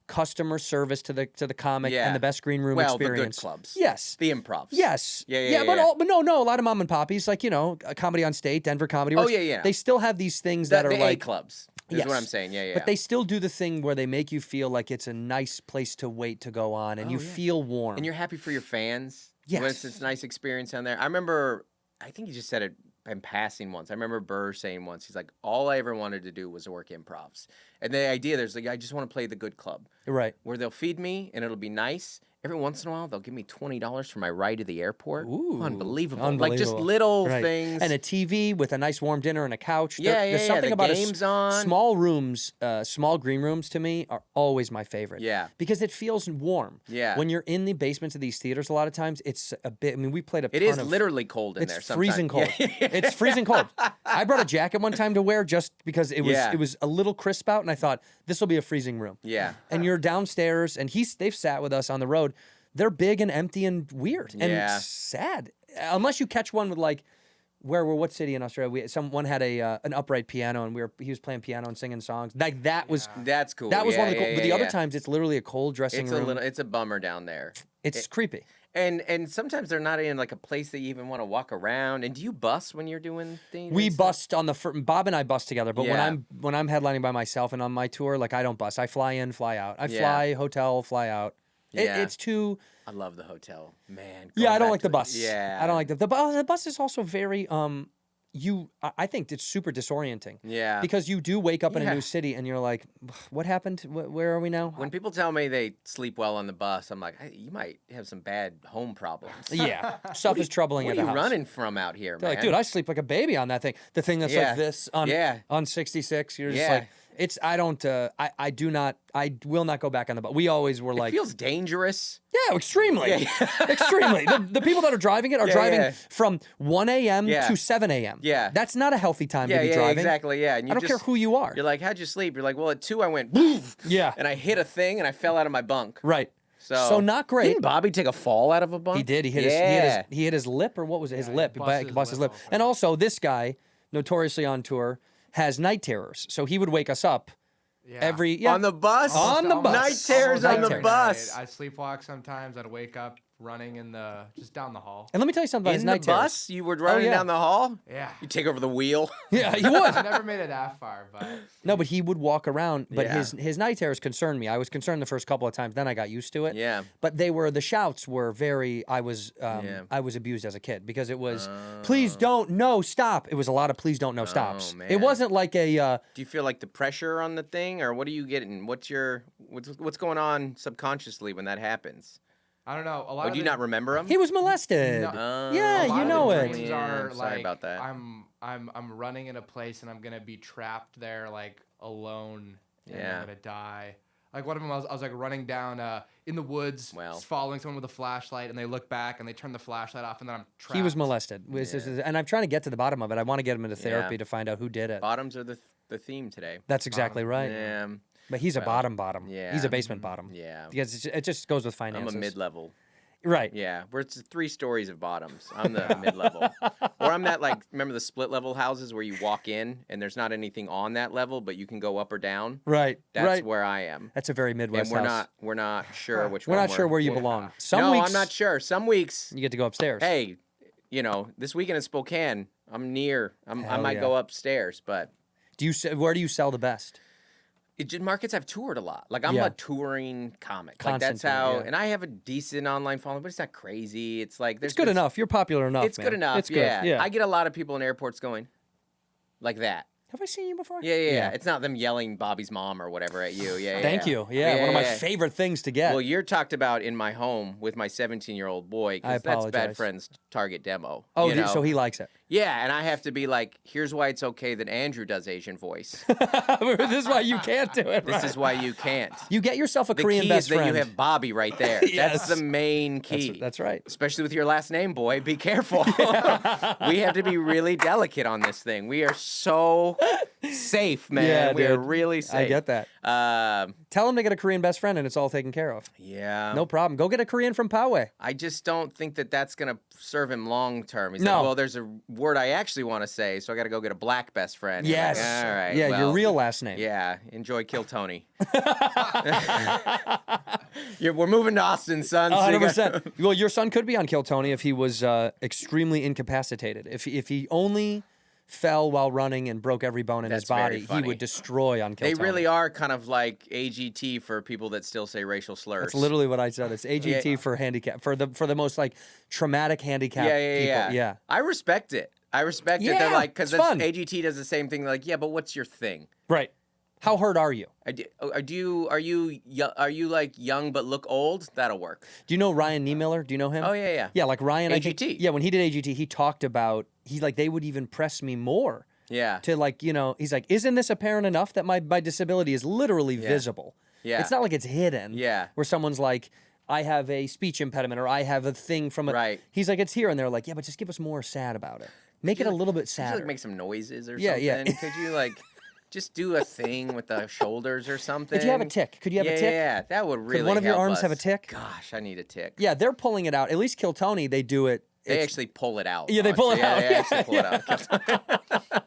customer service to the comic and the best green room experience. Well, the good clubs. Yes. The improvs. Yes. Yeah. But no, a lot of mom and poppies, like, a Comedy on State, Denver Comedy Works. Oh, yeah. They still have these things that are the like A-clubs is what I'm saying. Yeah. But they still do the thing where they make you feel like it's a nice place to wait to go on, and you feel warm. And you're happy for your fans. Yes. When it's a nice experience down there. I remember, I think you just said it in passing once. I remember Burr saying once, he's like, all I ever wanted to do was work improvs. And the idea there's like, I just want to play the good club. Right. Where they'll feed me and it'll be nice. Every once in a while, they'll give me $20 for my ride to the airport. Ooh. Unbelievable. Like just little things. And a TV with a nice warm dinner and a couch. There's something about games on. Small rooms, small green rooms to me are always my favorite. Yeah. Because it feels warm. Yeah. When you're in the basements of these theaters, a lot of times it's a bit, we played a ton It is literally cold in there It's sometimes. freezing cold. It's freezing cold. I brought a jacket one time to wear just because it was a little crisp out, and I thought, this will be a freezing room. Yeah. And you're downstairs, and they've sat with us on the road. They're big and empty and weird and sad. Unless you catch one with like, what city in Australia? Someone had an upright piano, and he was playing piano and singing songs. Like that was that's cool. That was one of the cool. But the other times, it's literally a cold dressing room. It's a bummer down there. It's creepy. And sometimes they're not in like a place that you even want to walk around. And do you bus when you're doing things? We bust on Bob and I bust together. But when I'm headlining by myself and on my tour, like I don't bus. I fly in, fly out. I fly hotel, fly out. Yeah. It's too. I love the hotel, man. Yeah, going I don't back like the to bus. Yeah, I don't like the bus is also very I think it's super disorienting. Yeah. Because you do wake up in a Yeah. new city and you're like, what happened? Where are we now? When people tell me they sleep well on the bus, I'm like, hey, you might have some bad home problems. Yeah, stuff is troubling What at are the you house. running from out here, They're man? like, dude, I sleep like a baby on that thing. The thing that's Yeah. like this on Yeah. on 66. You're just Yeah. like, it's. I don't. I do not. I will not go back on the bus. We always were It like, feels dangerous. yeah, extremely, Yeah. extremely. The people that are driving it are Yeah, driving yeah. from 1 a.m. Yeah. to 7 a.m. Yeah. That's not a healthy time Yeah, to be yeah, driving. exactly. Yeah, and you I don't just, care who you are. You're like, how'd you sleep? You're like, well, at 2 I went, boof, Yeah. and I hit a thing and I fell out of my bunk. Right. So not great. Didn't Bobby take a fall out of a bunk? He did. He hit Yeah. he hit his lip, or what was it? His lip. he busted He busted his lip. open. And also, this guy, notoriously on tour, has night terrors. So he would wake us up Yeah. On the bus? On the bus. Night terrors on Night the terrors. bus. I'd sleepwalk sometimes. I'd wake up running in the just down the hall. And let me tell you something about his In the night terrors. bus? You were running yeah. down the hall? Yeah. You take over the wheel? Yeah, he I would. never made it that far, but No, but he would walk around. But Yeah. his night terrors concerned me. I was concerned the first couple of times. Then I got used to it. Yeah. But the shouts were very. I was abused as a kid because it was, please don't, no, stop. It was a lot of please don't, no, stops. man. It wasn't like a. Do you feel like the pressure on the thing, or what are you getting? What's going on subconsciously when that happens? I don't know. A lot Or of do you the- not remember him? He was molested. No. Yeah, A lot you of know the it. dreams Yeah, are I'm sorry like, about that. I'm running in a place and I'm gonna be trapped there like alone and Yeah. I'm gonna die. Like one of them, I was like running down in the woods, Well. following someone with a flashlight, and they look back and they turn the flashlight off, and then I'm trapped. He was molested. And I'm trying to get to the bottom of it. I want to get him into therapy Yeah. to find out who did it. Bottoms are the theme today. That's exactly right. Yeah. But he's a bottom. yeah. He's a basement bottom. Yeah. Because it just goes with I'm finances. a mid-level. Right. Yeah, we're it's 3 stories of bottoms. I'm the mid-level. Or I'm that, like, remember the split-level houses where you walk in and there's not anything on that level, but you can go up or down? Right. That's right. where I am. That's a very Midwest And house. we're not sure which We're one not sure where you belong. Some No, weeks I'm not sure. Some weeks, you get to go upstairs. hey, this weekend in Spokane, I'm near. I Hell might yeah. go upstairs, but Where do you sell the best? markets I've toured a lot. Like I'm Yeah. a touring comic. Like that's Constantly, how, yeah. and I have a decent online following, but it's not crazy. It's like It's good enough. You're popular enough. It's man. good enough. It's good. Yeah. I get a lot of people in airports going like that. Have I seen you before? Yeah. It's not them yelling Bobby's mom or whatever at you. Yeah. Thank you. Yeah, one of my favorite things to get. Well, you're talked about in my home with my 17-year-old boy I because that's apologize. Bad Friends target demo. oh, you know? so he likes it. Yeah, and I have to be like, here's why it's okay that Andrew does Asian voice. This is why you can't do it. This right? is why you can't. You get yourself a The Korean key best is that friend. you have Bobby right there. Yes. That's the main key. That's right. Especially with your last name, boy. Be careful. We have to be really delicate on this thing. We are so safe, man. Yeah, we are dude. really safe. I get that. Tell him to get a Korean best friend and it's all taken care of. Yeah. No problem. Go get a Korean from Poway. I just don't think that that's going to serve him long term. He's No. like, well, there's a word I actually want to say, so I got to go get a black best friend. You're like, Yes. all right. Yeah, your well, real last name. Yeah. Enjoy Kill Tony. We're moving to Austin, son. so you got- 100%. Well, your son could be on Kill Tony if he was extremely incapacitated. If he only fell while running and broke every bone in his That's very body, he funny. would destroy on Kill They Tony. really are kind of like AGT for people that still say racial slurs. That's literally what I said. It's AGT for handicap for the most like traumatic handicap people. Yeah. I respect it. I respect it. Yeah, They're like, because it's fun. AGT does the same thing. They're like, yeah, but what's your thing? Right. How hurt are you? Are you like young but look old? That'll work. Do you know Ryan Niemiller? Do you know him? Oh, yeah. Yeah, like Ryan. I think- AGT. yeah, when he did AGT, he talked about they would even press me more Yeah. to he's like, isn't this apparent enough that my disability is literally visible? Yeah. It's not like it's hidden. Yeah. Where someone's like, I have a speech impediment or I have a thing from a. Right. He's like, it's here, and they're like, yeah, but just give us more sad about it. Make it a little bit Could you sadder. like make some noises or Yeah, something? yeah. Could you like just do a thing with the shoulders or something? If you have a tick, could you have a tick? Yeah, that would really one of your help arms us. have a tick? Gosh, I need a tick. Yeah, they're pulling it out. At least Kill Tony, they do it. They it's- actually pull it out. Yeah, they pull it yeah, out. They actually pull it out.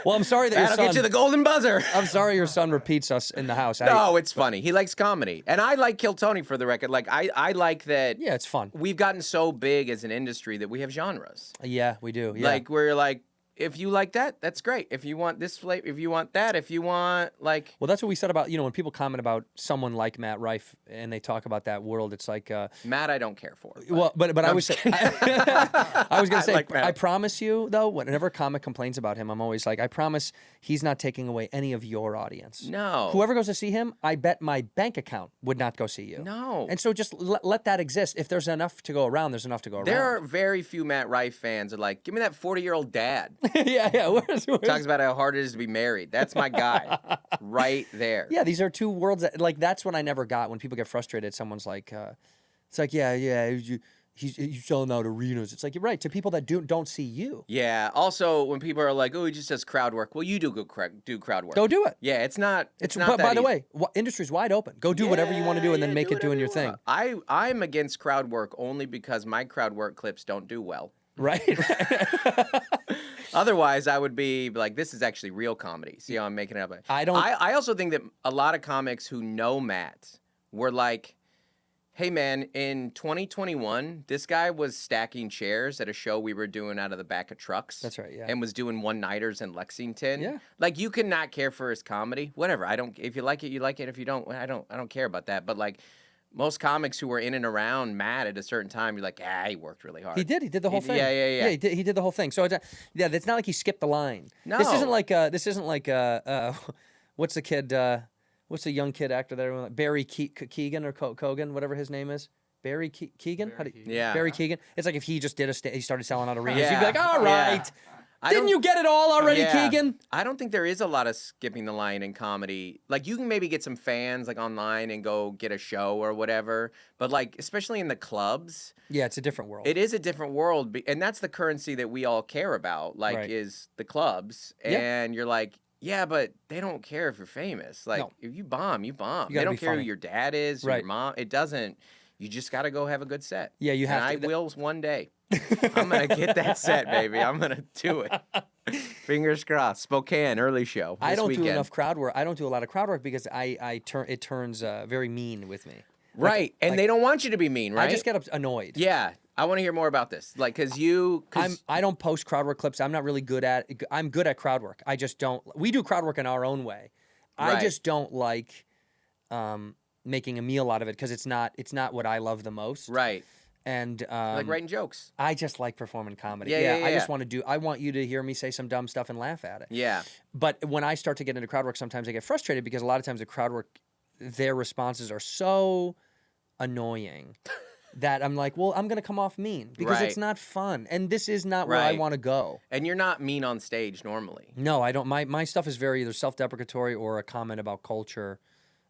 Well, I'm sorry that your That'll son. get you the golden buzzer. I'm sorry your son repeats us in the house. No, it's funny. He likes comedy. And I like Kill Tony for the record. Like, I like that Yeah, it's fun. we've gotten so big as an industry that we have genres. Yeah, we do. Yeah. Like, we're like, if you like that, that's great. If you want this flavor, if you want that, if you want like. Well, that's what we said about, when people comment about someone like Matt Rife and they talk about that world, it's like. Matt, I don't care for. But I was saying, I was gonna say, like Matt. I promise you though, whenever a comic complains about him, I'm always like, I promise he's not taking away any of your audience. No. Whoever goes to see him, I bet my bank account would not go see you. No. And so just let that exist. If there's enough to go around, there's enough to go around. There are very few Matt Rife fans that are like, give me that 40-year-old dad. yeah. Where's Talks about how hard it is to be married. That's my guy, right there. Yeah, these are two worlds that, like, that's what I never got when people get frustrated. Someone's like, it's like, he's selling out arenas. It's like, you're right, to people that don't see you. Yeah. Also, when people are like, oh, he just does crowd work. Well, you do do crowd work. Go do it. Yeah, it's not. It's not. But that by the easy. way, industry's wide open. Go do whatever you want to do and then make it doing your thing. I'm against crowd work only because my crowd work clips don't do well. Right. Otherwise, I would be like, this is actually real comedy. See how I'm making it up? I also think that a lot of comics who know Matt were like, hey, man, in 2021, this guy was stacking chairs at a show we were doing out of the back of trucks. That's right, yeah. And was doing one-nighters in Lexington. Yeah. Like, you can not care for his comedy. Whatever. If you like it, you like it. If you don't, I don't care about that. But, like, most comics who were in and around Matt at a certain time, you're like, he worked really hard. He did the whole thing. Yeah. He did the whole thing. So, it's not like he skipped the line. No. This isn't like, what's the kid, what's the young kid actor there? Barry Keegan or Cogan, whatever his name is. Barry Keegan? Yeah. Barry Keegan. It's like if he just did he started selling out arenas. Yeah. You'd be like, all right. Yeah. Didn't you get it all already, Keegan? I don't think there is a lot of skipping the line in comedy. Like, you can maybe get some fans, like, online and go get a show or whatever. But, like, especially in the clubs. Yeah, it's a different world. It is a different world. And that's the currency that we all care about, like, Right. is the clubs. And you're like, yeah, but they don't care if you're famous. Like, if you bomb, you bomb. You They gotta don't be care who funny. your dad is or Right. your mom. It doesn't. You just got to go have a good set. Yeah, you have and to. I will one day. I'm going to get that set, baby. I'm going to do it. Fingers crossed. Spokane, early show. I don't weekend. do enough crowd work. I don't do a lot of crowd work because it turns very mean with me. Right. And they don't want you to be mean, right? I just get annoyed. Yeah. I want to hear more about this. Like, because I don't post crowd work clips. I'm not really good at. I'm good at crowd work. I just don't. We do crowd work in our own way. I Right. just don't like making a meal out of it because it's not what I love the most. Right. And Like writing jokes. I just like performing comedy. Yeah. I just want to I want you to hear me say some dumb stuff and laugh at it. Yeah. But when I start to get into crowd work, sometimes I get frustrated because a lot of times the crowd work, their responses are so annoying that I'm like, well, I'm going to come off mean because it's Right. not fun. And this is not where I Right. want to go. And you're not mean on stage normally. No, I don't. My stuff is very either self-deprecatory or a comment about culture.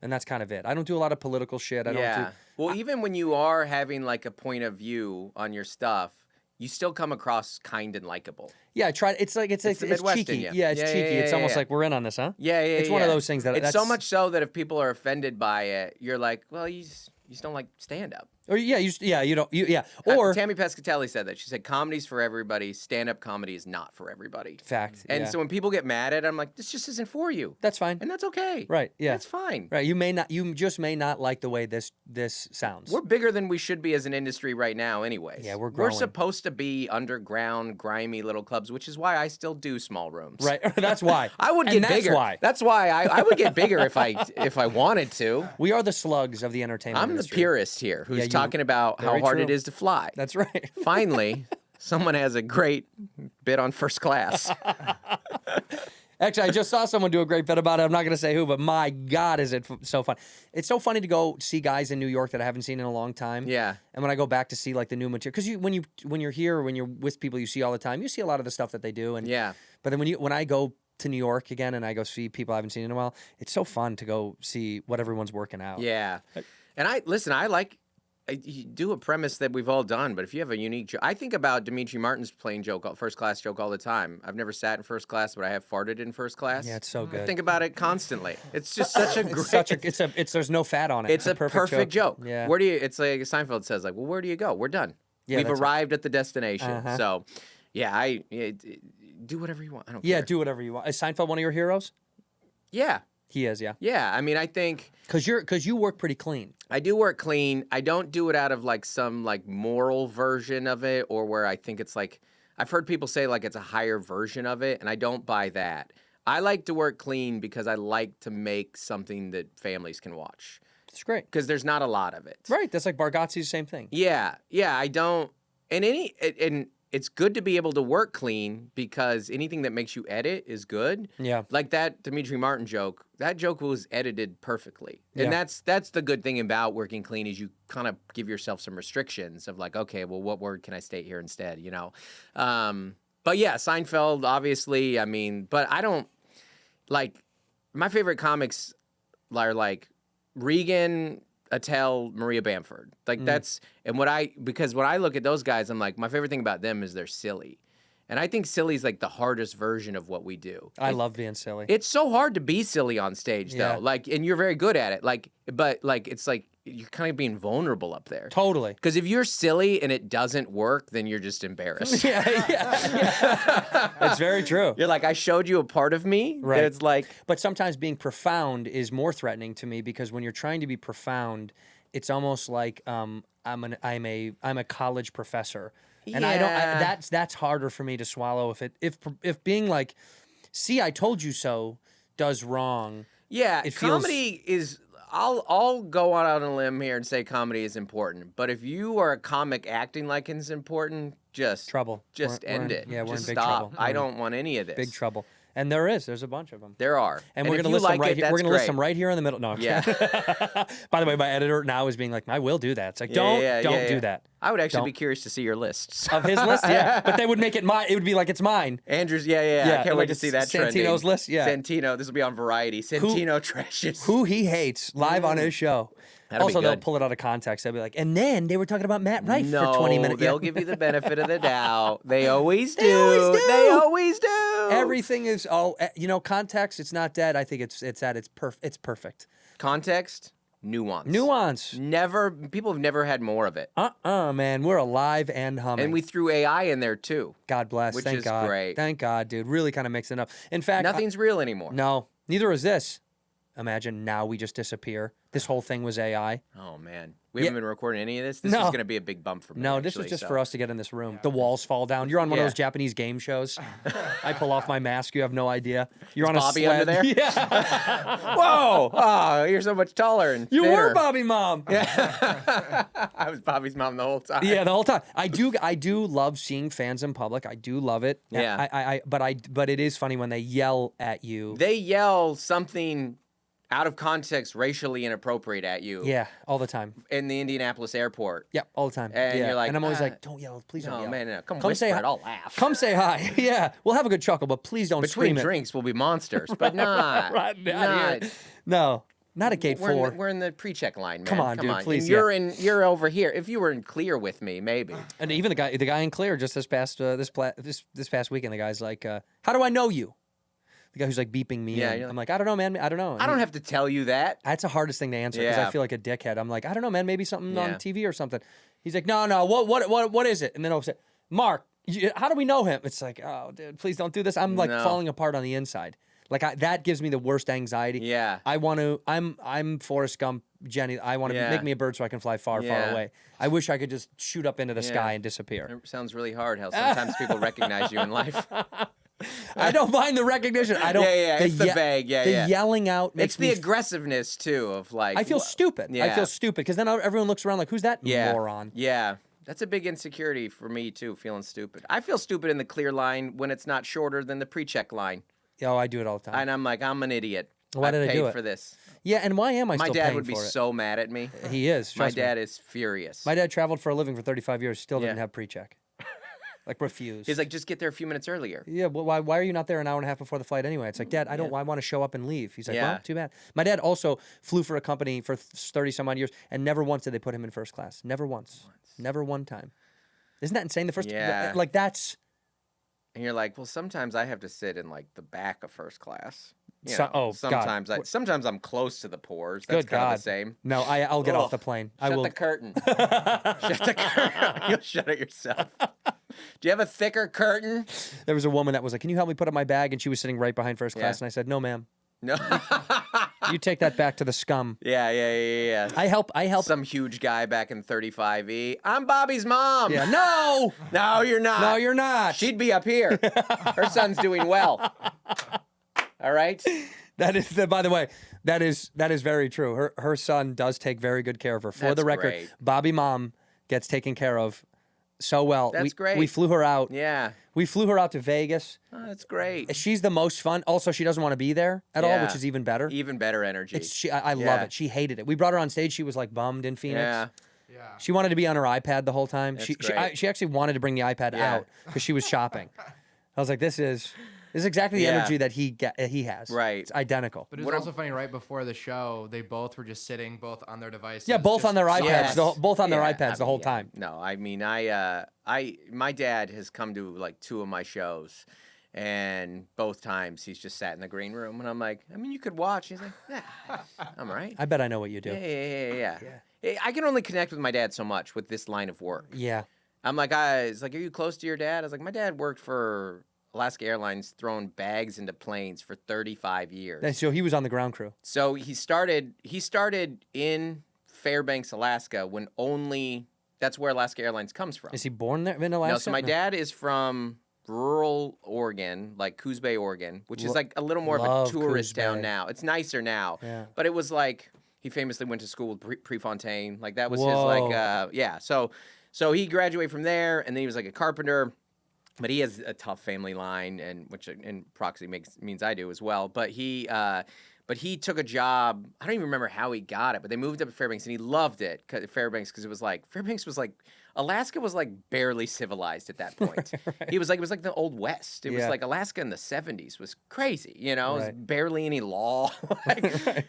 And that's kind of it. I don't do a lot of political shit. I don't do. Well, even when you are having like a point of view on your stuff, you still come across kind and likable. Yeah, I try. It's like it's the Midwest in cheeky. you. Yeah, it's cheeky. It's almost like we're in on this, huh? Yeah. It's one of those things that it's that's so much so that if people are offended by it, you're like, well, you just don't like stand up. Or you don't. Or Tammy Pescatelli said that. She said comedy's for everybody. Stand-up comedy is not for everybody. fact. And yeah. so when people get mad at it, I'm like, this just isn't for you. That's fine. And that's okay. Right. Yeah. That's fine. Right. You just may not like the way this sounds. We're bigger than we should be as an industry right now anyways. Yeah, we're We're growing. supposed to be underground, grimy little clubs, which is why I still do small rooms. Right. That's why. I would And get that's bigger. Why. That's why I would get bigger if I wanted to. We are the slugs of the entertainment I'm the industry. purist here who's Yeah, you- talking about how very hard true. it is to fly. That's right. Finally, someone has a great bit on first class. Actually, I just saw someone do a great bit about it. I'm not going to say who, but my God, is it so fun. It's so funny to go see guys in New York that I haven't seen in a long time. Yeah. And when I go back to see like the new material, because when you're here, when you're with people you see all the time, you see a lot of the stuff that they do. And Yeah. But then when I go to New York again and I go see people I haven't seen in a while, it's so fun to go see what everyone's working out. Yeah. And I like you do a premise that we've all done, but if you have a unique joke, I think about Dimitri Martin's plane joke, first class joke all the time. I've never sat in first class, but I have farted in first class. Yeah, it's so good. I think about it constantly. It's just such a great. There's no fat on it. It's a perfect joke. Yeah. Where do you? It's like Seinfeld says, like, well, where do you go? We're done. Yeah, We've that's it. arrived at the destination. Uh-huh. So, yeah, do whatever you want. I don't Yeah, care. do whatever you want. Is Seinfeld one of your heroes? Yeah. He is, yeah. Yeah. I mean, I think. Because you work pretty clean. I do work clean. I don't do it out of like some like moral version of it or where I think it's like I've heard people say like it's a higher version of it, and I don't buy that. I like to work clean because I like to make something that families can watch. It's great. Because there's not a lot of it. Right. That's like Bargatze's same thing. Yeah. I don't. And it's good to be able to work clean because anything that makes you edit is good. Yeah. Like that Dimitri Martin joke. That joke was edited perfectly. And Yeah. that's the good thing about working clean is you kind of give yourself some restrictions of like, okay, well, what word can I state here instead, you know? But yeah, Seinfeld, obviously, I mean, but I don't, like, my favorite comics are like Regan, Attell, Maria Bamford. Like that's, and because when I look at those guys, I'm like, my favorite thing about them is they're silly. And I think silly is like the hardest version of what we do. I love being silly. It's so hard to be silly on stage though. Yeah. Like, and you're very good at it. Like, but like, it's like, you're kind of being vulnerable up there. Totally. Because if you're silly and it doesn't work, then you're just embarrassed. yeah. That's very true. You're like, I showed you a part of me. Right. That it's like, But sometimes being profound is more threatening to me because when you're trying to be profound, it's almost like I'm a college professor, and that's harder for me to swallow. If being like, see, I told you so, does wrong. yeah, It feels- comedy is. I'll go out on a limb here and say comedy is important. But if you are a comic acting like it's important, just Trouble. Just We're end in- it. yeah, we're in just big stop. trouble. I don't want any of this. Big trouble. And there's a bunch of them. There are. And we're if gonna you list them like right it, here. We're that's gonna list great. them right here in the middle. No, I'm Yeah. kidding. By the way, my editor now is being like, I will do that. It's like, don't do that. I would actually Don't. be curious to see your lists. Of his list, yeah. But they would make it mine. It would be like it's mine. Andrew's, yeah. Yeah, I can't like wait to it's see that Santino's trending. list, yeah. Santino, this will be on Variety. Santino trashes. Who he hates live on his show. That'll be Also, they'll good. pull it out of context. They'll be like, and then they were talking about Matt Rife No, for 20 minutes. they'll Yeah. give you the benefit of the doubt. They always do. They always do. They always do. Everything is context. It's not dead. I think it's perfect. Context, nuance. Nuance. People have never had more of it. Man, we're alive and humming. And we threw AI in there too. God bless. Which Thank is God. great. Thank God, dude. Really kind of mixing it up. In fact, Nothing's real anymore. no, neither is this. Imagine now we just disappear. This whole thing was AI. Oh man, we haven't been recording any of this. This No. is going to be a big bump for me. No, this was actually, just so. for us to get in this room. The walls fall down. You're on one of Yeah. those Japanese game shows. I pull off my mask. You have no idea. You're on Bobby a under sled. there? Yeah. Whoa! Oh, you're so much taller and You thinner. were Bobby Mom. I was Bobby's mom the whole time. Yeah, the whole time. I do love seeing fans in public. I do love it. Yeah. But it is funny when they yell at you. They yell something out of context, racially inappropriate at you. Yeah, all the time. In the Indianapolis airport. Yeah, all the time. And yeah. you're like, and I'm always "Ah, like, don't yell, please don't No, yell. man, no. Come say whisper hi. it. I'll laugh. Come say hi. Yeah, we'll have a good chuckle, but please don't Between scream it. drinks, we'll be monsters, but not. Right, not here. No, not at gate 4. We're in the pre-check line, man. Come on, dude, please, And you're over here. If you were in clear with me, maybe. And even the guy in Clear just this past weekend, the guy's like, how do I know you? The guy who's like beeping me Yeah, in. you're like, I'm like, I don't know, man. I don't know. I don't have to tell you that. That's the hardest thing to answer because I Yeah. feel like a dickhead. I'm like, I don't know, man. Maybe something on Yeah. TV or something. He's like, no. What is it? And then I'll say, Mark, how do we know him? It's like, oh, dude, please don't do this. I'm like No. falling apart on the inside. Like that gives me the worst anxiety. Yeah. I want to. I'm Forrest Gump, Jenny. I want to Yeah. make me a bird so I can fly far, far Yeah. away. I wish I could just shoot up into the Yeah. sky and disappear. It sounds really hard how sometimes people recognize you in life. I don't mind the recognition. I don't. Yeah, it's the vague, The yeah. yelling out makes It's the me. aggressiveness too of like. I feel stupid. I Yeah. feel stupid because then everyone looks around like, who's that Yeah. moron? Yeah. That's a big insecurity for me too, feeling stupid. I feel stupid in the clear line when it's not shorter than the pre-check line. Oh, I do it all the time. And I'm like, I'm an idiot. Why did I paid do it? for this. Yeah, and why am I My still dad paying would be for it? so mad at me. He is. My trust me. dad is furious. My dad traveled for a living for 35 years, still didn't Yeah. have pre-check. Like refused. He's like, just get there a few minutes earlier. yeah, well, why are you not there an hour and a half before the flight anyway? It's like, Dad, I want to show up and leave. He's like, Yeah. well, too bad. My dad also flew for a company for 30 some odd years, and never once did they put him in first class. Never once. Never one time. Isn't that insane? The first, Yeah. like that's. And you're like, well, sometimes I have to sit in like the back of first class. You So- know, oh, God. sometimes I'm close to the pores. That's Good kind God. of the same. No, I'll get off Ugh. the plane. I Shut will. the curtain. Shut the curtain. You'll shut it yourself. Do you have a thicker curtain? There was a woman that was like, "Can you help me put up my bag?" And she was sitting right behind first class, Yeah. and I said, "No, ma'am." No. You take that back to the scum. Yeah. I help. Some huge guy back in 35E. I'm Bobby's mom. Yeah. No. No, you're not. No, you're not. She'd be up here. Her son's doing well. All right. That is, by the way, that is very true. Her son does take very good care of her. For That's the record, great. Bobby mom gets taken care of so well. That's great. We flew her out. Yeah. We flew her out to Vegas. Oh, that's great. She's the most fun. Also, she doesn't want to be there at all, Yeah. which is even better. Even better energy. I love it. She hated it. We brought her on stage. She was like bummed in Phoenix. Yeah. Yeah. She wanted to be on her iPad the whole time. That's She great. actually wanted to bring the iPad Yeah. out because she was shopping. I was like, this is exactly the Yeah. energy that he has. Right. It's identical. But it was also funny. Right before the show, they both were just sitting, both on their devices. Yeah, both on their iPads. Yes. Both on their Yeah, iPads the whole yeah. time. No, I mean, my dad has come to like 2 of my shows, and both times he's just sat in the green room, and I'm like, I mean, you could watch. He's like, yeah, I'm all right. I bet I know what you do. Yeah. I can only connect with my dad so much with this line of work. Yeah. I'm like, it's like, are you close to your dad? I was like, my dad worked for Alaska Airlines throwing bags into planes for 35 years. And so he was on the ground crew. So he started in Fairbanks, Alaska, when that's where Alaska Airlines comes from. Is he born there in Alaska? No, so my dad is from rural Oregon, like Coos Bay, Oregon, which is like a little more of love a tourist Coos town Bay. now. It's nicer now. Yeah. But it was like, he famously went to school with Prefontaine. Like that was his Whoa. like, yeah. So he graduated from there, and then he was like a carpenter. But he has a tough family line, and which in proxy means I do as well. But he took a job. I don't even remember how he got it, but they moved up to Fairbanks, and he loved it. Fairbanks, because it was like Alaska was like barely civilized at that point. Right. It was like the Old West. It was like Alaska in the 70s was crazy. You know, it was barely any law.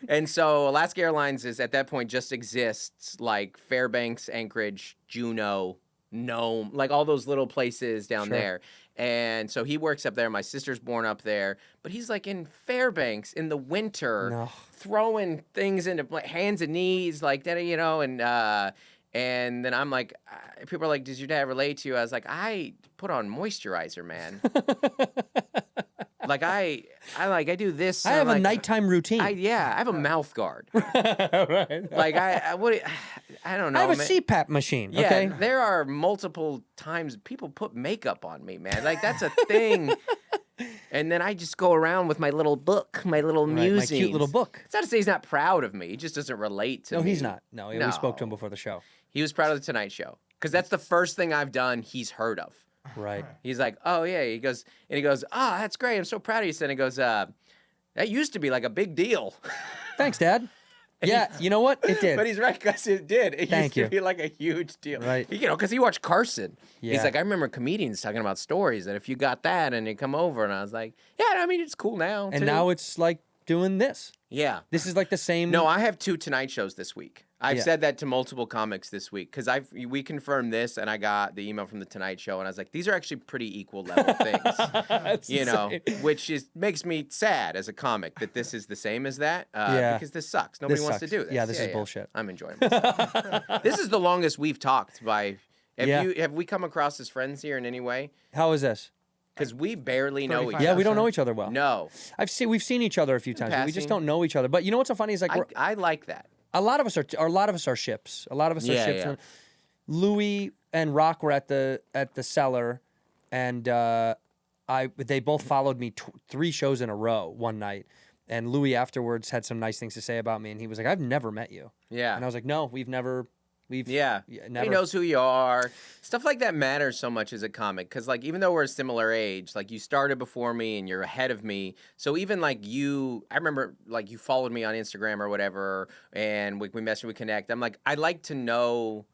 And so Alaska Airlines is at that point just exists like Fairbanks, Anchorage, Juneau, Nome, like all those little places down there. And so he works up there. My sister's born up there, but he's like in Fairbanks in the winter, throwing things into hands and knees like that, you know. And then I'm like, people are like, does your dad relate to you? I was like, I put on moisturizer, man. Like I do this. I have a like, nighttime routine. I have a mouth guard. Right. Like I don't know. I have a man. CPAP machine. Yeah, Okay. there are multiple times people put makeup on me, man. Like that's a thing. And then I just go around with my little book, my little musings. My cute little book. It's not to say he's not proud of me. He just doesn't relate to me. No, he's not. No, we spoke to him before the show. He was proud of the Tonight Show because that's the first thing I've done he's heard of. Right. He's like, oh yeah. He goes, oh, that's great. I'm so proud of you. And he goes, that used to be like a big deal. Thanks, Dad. Yeah, you know what? It did. But he's right, because it did. It Thank used to you. be like a huge deal. Right. You know, because he watched Carson. Yeah. He's like, I remember comedians talking about stories that if you got that and you come over, and I was like, yeah, I mean, it's cool now. And too. now it's like doing this. Yeah. This is like the same. No, I have 2 Tonight Shows this week. I've Yeah. said that to multiple comics this week because we confirmed this, and I got the email from the Tonight Show, and I was like, these are actually pretty equal level things, you know, which makes me sad as a comic that this is the same as that. Because this sucks. Nobody wants to do this. Yeah, this is bullshit. I'm enjoying myself. This is the longest we've talked by. Have we come across as friends here in any way? How is this? Because we barely know each other. Yeah, we don't know each other well. No. We've seen each other a few times, but we just passing. don't know each other. But you know what's so funny is like I like that. a lot of us are ships. A lot of us are ships. Yeah. Louis and Rock were at the cellar, and they both followed me 3 shows in a row one night. And Louis afterwards had some nice things to say about me, and he was like, "I've never met you." Yeah. And I was like, "No, we've never." Yeah. Never. He knows who you are. Stuff like that matters so much as a comic because, like, even though we're a similar age, like, you started before me and you're ahead of me. So even, like, I remember, like, you followed me on Instagram or whatever, and we messaged, we connect. I'm like, I like to know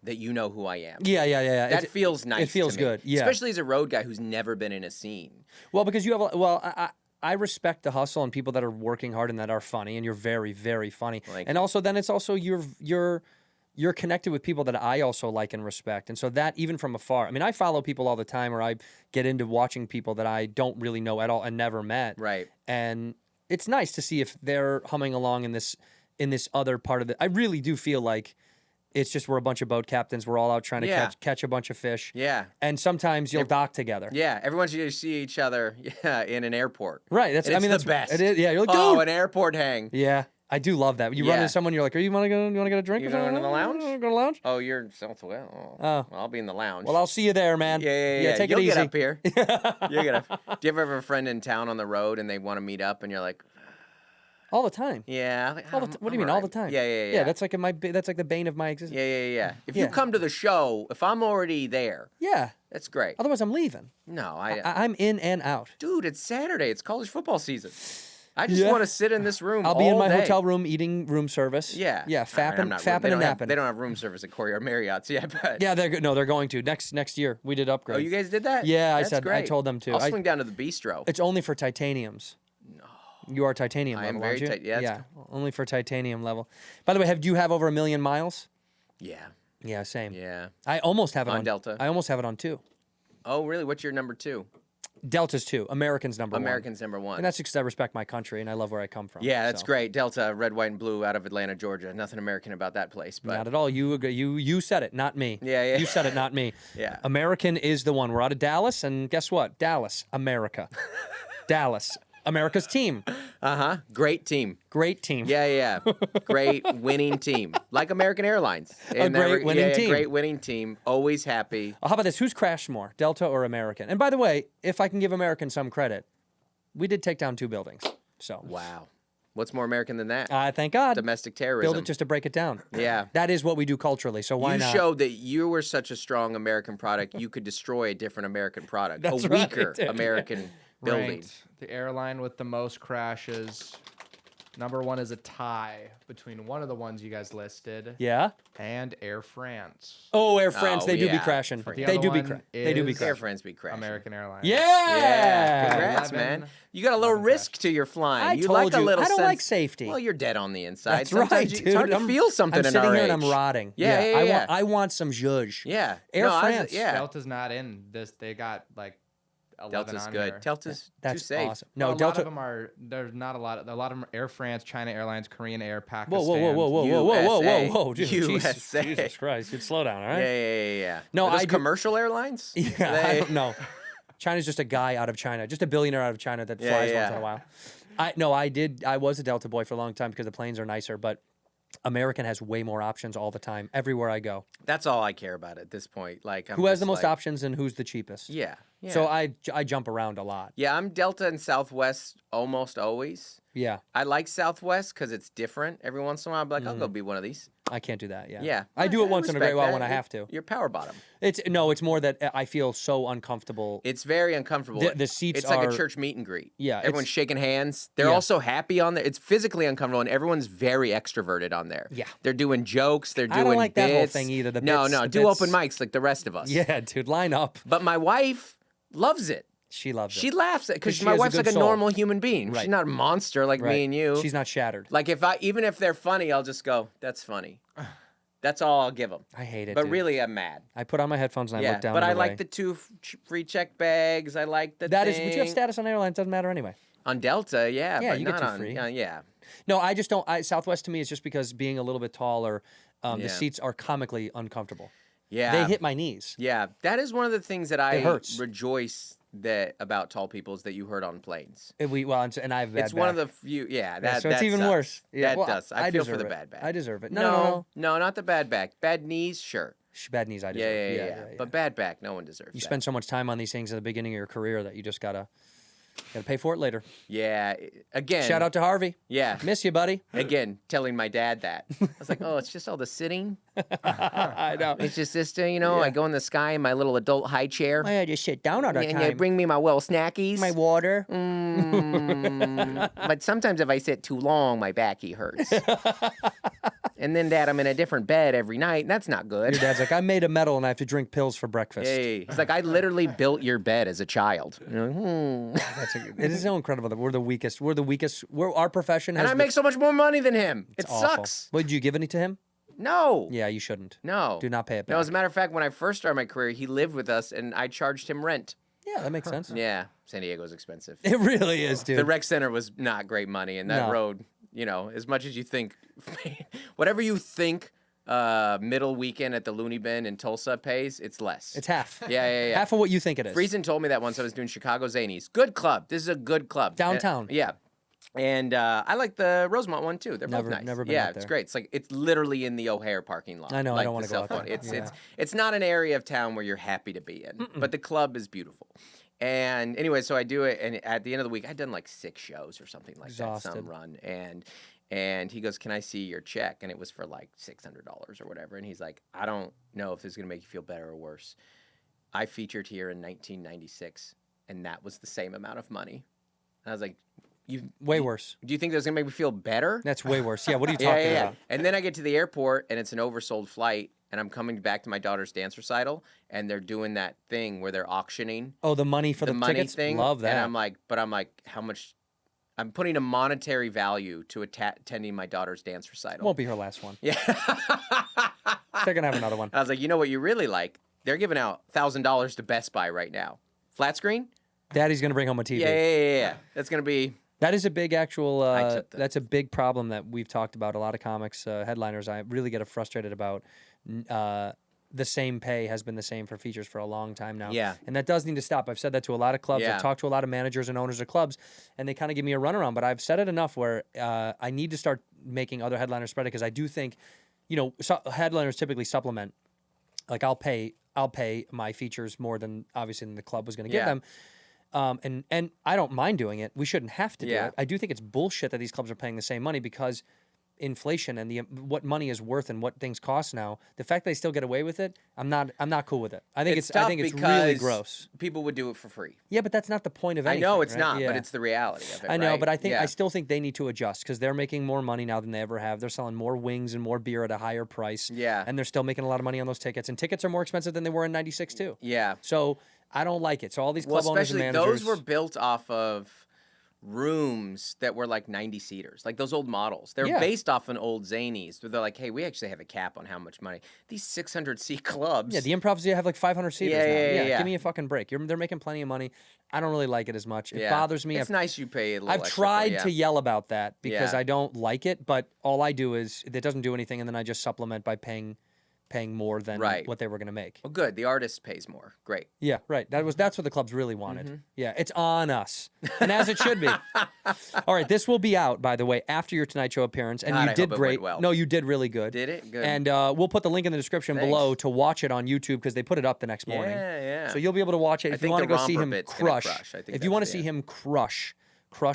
that you know who I am. Yeah. That feels nice. It feels to me. good. Yeah. Especially as a road guy who's never been in a scene. Well, because you have I respect the hustle and people that are working hard and that are funny, and you're very, very funny. And also, then it's also you're connected with people that I also like and respect. And so that, even from afar, I mean, I follow people all the time, or I get into watching people that I don't really know at all and never met. Right. And it's nice to see if they're humming along in this other part of it. I really do feel like It's just we're a bunch of boat captains. We're all out trying to catch a bunch of fish. Yeah. And sometimes you'll dock together. Yeah, everyone should see each other in an airport. Right. That's the best. It is, yeah. You're like, oh, dude. an airport hang. Yeah. I do love that. You run into someone, you're like, you want to get a drink? You or going something? to the lounge? Go to the lounge? Oh, you're Southwest. Oh, Oh. well, I'll be in the lounge. Well, I'll see you there, man. Yeah. Take You'll it easy. get up here. You'll get up. Do you ever have a friend in town on the road and they want to meet up and you're like, All the time. yeah. Like, What do you mean, all the time? Yeah. That's like that's like the bane of my existence. Yeah. If you come to the show, if I'm already there, Yeah. that's great. Otherwise, I'm leaving. No, I'm in and out. dude, it's Saturday. It's college football season. I just want to sit in this room. I'll be in my day. hotel room eating room service. Yeah. Yeah, fapping and napping. They don't have room service at Corey or Marriott's yet, but Yeah, they're going to next year. We did upgrade. Oh, you guys did that? Yeah, That's I great. told them to. I'll swing down to the bistro. It's only for titaniums. No. You are titanium I am level, very aren't you? yeah. Only for titanium level. By the way, do you have over 1 million miles? Yeah. Yeah, same. Yeah. I almost have it on Delta. I almost have it on 2. Oh, really? What's your number 2? Delta's 2. American's number 1. American's number 1. And that's because I respect my country and I love where I come from. Yeah, that's so. great. Delta, red, white, and blue out of Atlanta, Georgia. Nothing American about that place. But Not at all. You agree. You said it, not me. Yeah. You said it, not me. Yeah. American is the one. We're out of Dallas, and guess what? Dallas, America. Dallas, America's team. Great team. Great team. Yeah. Great winning team. Like American Airlines. Great winning team. Great winning team. Always happy. How about this? Who's crashed more, Delta or American? And by the way, if I can give American some credit, we did take down 2 buildings. So Wow. What's more American than that? thank God. Domestic terrorism. Build it just to break it down. Yeah. That is what we do culturally. So why You not? showed that you were such a strong American product, you could destroy a different American product. That's a right, weaker dude. American building. Ranked the airline with the most crashes. Number 1 is a tie between one of the ones you guys listed Yeah. and Air France. Oh, Air France, Oh, they do be yeah. crashing. The They other do be one They do be is Air crashing. France be crashing. American Airlines. Yeah. Yeah. Congrats, 11 man. You got a little risk to your flying. You like a little I don't sense... like safety. Well, you're dead on the inside. That's Sometimes right, It's dude. hard to feel something I'm in sitting our here age. and I'm rotting. Yeah. I want some zhuzh. Yeah. Air No, France. yeah. Delta's not in this. They got like 11 Delta's on good. here. Delta's That's too safe. awesome. No, No, a lot Delta. of them are. There's not a lot. A lot of them are Air France, China Airlines, Korean Air, Pakistan. Whoa. Dude, USA. Jesus Christ. Dude, slow down, all right? Yeah. No, Are those I do- commercial airlines? Yeah, I don't know. China's just a guy out of China, just a billionaire out of China that flies once in a while. I was a Delta boy for a long time because the planes are nicer, but American has way more options all the time, everywhere I go. That's all I care about at this point. Like, Who has the most options and who's the cheapest? Yeah. So I jump around a lot. Yeah, I'm Delta and Southwest almost always. Yeah, I like Southwest because it's different. Every once in a while, I'm like, I'll go be one of these. I can't do that. Yeah. Yeah. I do it once in a great respect while that. when I have to. You're power bottom. It's more that I feel so uncomfortable. It's very uncomfortable. The seats It's like are- a church meet and greet. Yeah, Everyone's it's- shaking hands. They're Yeah. also happy on there. It's physically uncomfortable, and everyone's very extroverted on there. Yeah. They're doing jokes. They're doing I don't like that whole bits. thing either, the No, bits- no. the Do bits. open mics like the rest of us. Yeah, dude, line up. But my wife loves it. She loves it. She laughs at 'Cause because she my has a wife's good like a soul. normal human being. Right. She's not a monster like me and you. She's not shattered. Like even if they're funny, I'll just go, "That's funny." That's all I'll give them. I hate it. But dude. really, I'm mad. I put on my headphones and I Yeah, look down. but I the like way. the 2 free check bags. I like the That is, thing. would you have status on airlines? Doesn't matter anyway. On Delta, yeah, Yeah, but you get not 2 on. free. Yeah. No, I just don't. Southwest to me is just because being a little bit taller, Yeah. the seats are comically uncomfortable. Yeah. They hit my knees. Yeah, that is one of the things that I hurts. rejoice that about tall people is that you heard on planes. And I have bad It's one of back. the few. Yeah, Yeah, that. so it's that even sucks. worse. Yeah, That well, does. I feel for deserve the it. bad back. I deserve it. No. No, not the bad back. Bad knees, sure. Bad knees. I Yeah, deserve. yeah. But bad back, no one deserves. You that. spend so much time on these things at the beginning of your career that you just gotta pay for it later. Yeah. Again. Shout out to Harvey. Yeah. Miss you, buddy. Again, telling my dad that. I was like, oh, it's just all the sitting. I know. It's just this, I go in the sky in my little adult high chair. I just sit down all the And you bring me my well snackies. my water. But sometimes if I sit too long, my backy hurts. And then, Dad, I'm in a different bed every night, and that's not good. Your dad's like, I'm made of metal and I have to drink pills for breakfast. Hey, he's like, I literally built your bed as a child. You're like, It is so incredible that we're the weakest. Our profession has. And I make so much more money than him. It awful. sucks. Wait, did you give any to him? No. Yeah, you shouldn't. No. Do not pay it back. No, as a matter of fact, when I first started my career, he lived with us, and I charged him rent. Yeah, that makes sense. Yeah, San Diego's expensive. It really is, dude. The rec center was not great money, and that No. road, as much as you think, whatever you think middle weekend at the Looney Bin in Tulsa pays, it's less. It's half. Yeah. Half of what you think it is. Friesen told me that once I was doing Chicago Zanies. Good club. This is a good club. Downtown. Yeah. And I like the Rosemont one too. They're both nice. Never been yeah, out it's there. great. It's like it's literally in the O'Hare parking lot. I know. Like I don't want to go out there. It's not an area of town where you're happy to be in, but the club is beautiful. And anyway, so I do it, and at the end of the week, I'd done like 6 shows or something like that, some run, and he goes, "Can I see your check?" And it was for like $600 or whatever. And he's like, "I don't know if this is gonna make you feel better or worse. I featured here in 1996, and that was the same amount of money." And I was like, way worse. Do you think that's gonna make me feel better? That's way worse. Yeah, what are you talking about? And then I get to the airport, and it's an oversold flight, and I'm coming back to my daughter's dance recital, and they're doing that thing where they're auctioning. Oh, the money for the money tickets? thing. Love that. And I'm like, how much? I'm putting a monetary value to attending my daughter's dance recital. Won't be her last one. Yeah. They're going to have another one. I was like, you know what you really like? They're giving out $1,000 to Best Buy right now. Flat screen? Daddy's going to bring home a TV. Yeah. That's going to be... That is a big actual, that's a big problem that we've talked about. A lot of comics, headliners, I really get frustrated about. The same pay has been the same for features for a long time now. Yeah. And that does need to stop. I've said that to a lot of clubs. Yeah. I've talked to a lot of managers and owners of clubs, and they kind of give me a runaround. But I've said it enough where I need to start making other headliners spread it, because I do think, headliners typically supplement. Like I'll pay my features more than obviously than the club was going to give them. And I don't mind doing it. We shouldn't have to do it. I do think it's bullshit that these clubs are paying the same money, because inflation and what money is worth and what things cost now. The fact they still get away with it, I'm not cool with it. I think it's really gross. People would do it for free. Yeah, but that's not the point of anything. I know it's right? not, Yeah. but it's the reality of it. I know, right? but I still think they need to adjust, because they're making more money now than they ever have. They're selling more wings and more beer at a higher price. Yeah. And they're still making a lot of money on those tickets. And tickets are more expensive than they were in '96 too. Yeah. So I don't like it. So all these club owners and especially managers, those were built off of rooms that were like 90 seaters, like those old models. They're based off an old Zanies. They're like, hey, we actually have a cap on how much money. These 600 seat clubs. Yeah, the Improvs have like 500 seaters now. Yeah. Give me a fucking break. They're making plenty of money. I don't really like it as much. It Yeah. bothers me. It's nice you pay a little I've extra tried for, to yell about that because Yeah. I don't like it, but all I do is it doesn't do anything, and then I just supplement by paying more than Right. what they were going to make. Well, good. The artist pays more. Great. Yeah, right. That's what the clubs really wanted. Mm-hmm. Yeah, it's on us, and as it should be. All right, this will be out, by the way, after your Tonight Show appearance, and God, you I did hope it great. went well. No, you did really good. Did it? Good. And we'll put the link in the description Thanks. below to watch it on YouTube, because they put it up the next morning. Yeah. So you'll be able to watch it I if you think want to the go see romper him bit's gonna crush. crush. I think If you want to that's see it. him crush. Oh,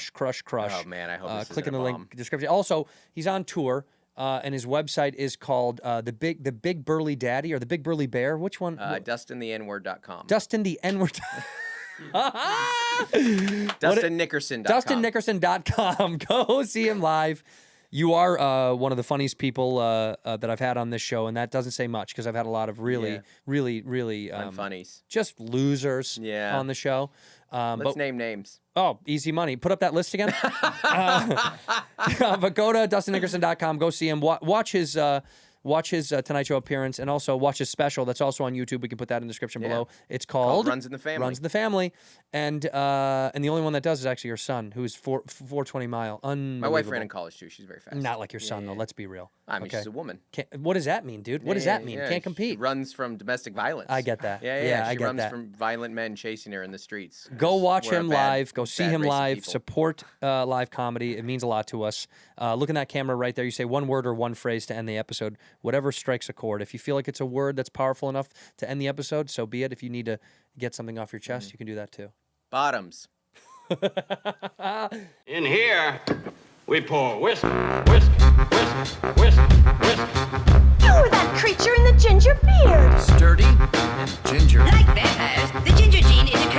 man, I hope this click in isn't the a link bomb. description. Also, he's on tour, and his website is called the Big Burly Daddy, or the Big Burly Bear. Which one? DustinTheNword.com. Dustin the N-word. DustinNickerson.com. DustinNickerson.com. Go see him live. You are one of the funniest people that I've had on this show, and that doesn't say much, because I've had a lot of really funnies. just losers Yeah. on the show. Let's name names. Oh, easy money. Put up that list again. But go to DustinNickerson.com. Go see him. Watch his Tonight Show appearance, and also watch his special. That's also on YouTube. We can put that in the description below. It's called Runs in the Family. Runs in the Family. And the only one that does is actually your son, who's 420 Mile. My wife ran in college, too. She's very fast. Not like your son, though. Let's be real. I mean, Okay. she's a woman. What does that mean, dude? What does that mean? Yeah, Can't compete. She runs from domestic violence. I get that. Yeah. I She get runs that. from violent men chasing her in the streets. Go watch We're a him bad- live. Go see bad him race of live. people. Support live comedy. It means a lot to us. Look in that camera right there. You say one word or one phrase to end the episode. Whatever strikes a chord. If you feel like it's a word that's powerful enough to end the episode, so be it. If you need to get something off your chest, you can do that too. Bottoms. In here, we pour whisk, whisk, whisk, whisk, whisk. You were that creature in the ginger beard. Sturdy and ginger. Like vampires, the ginger gene is a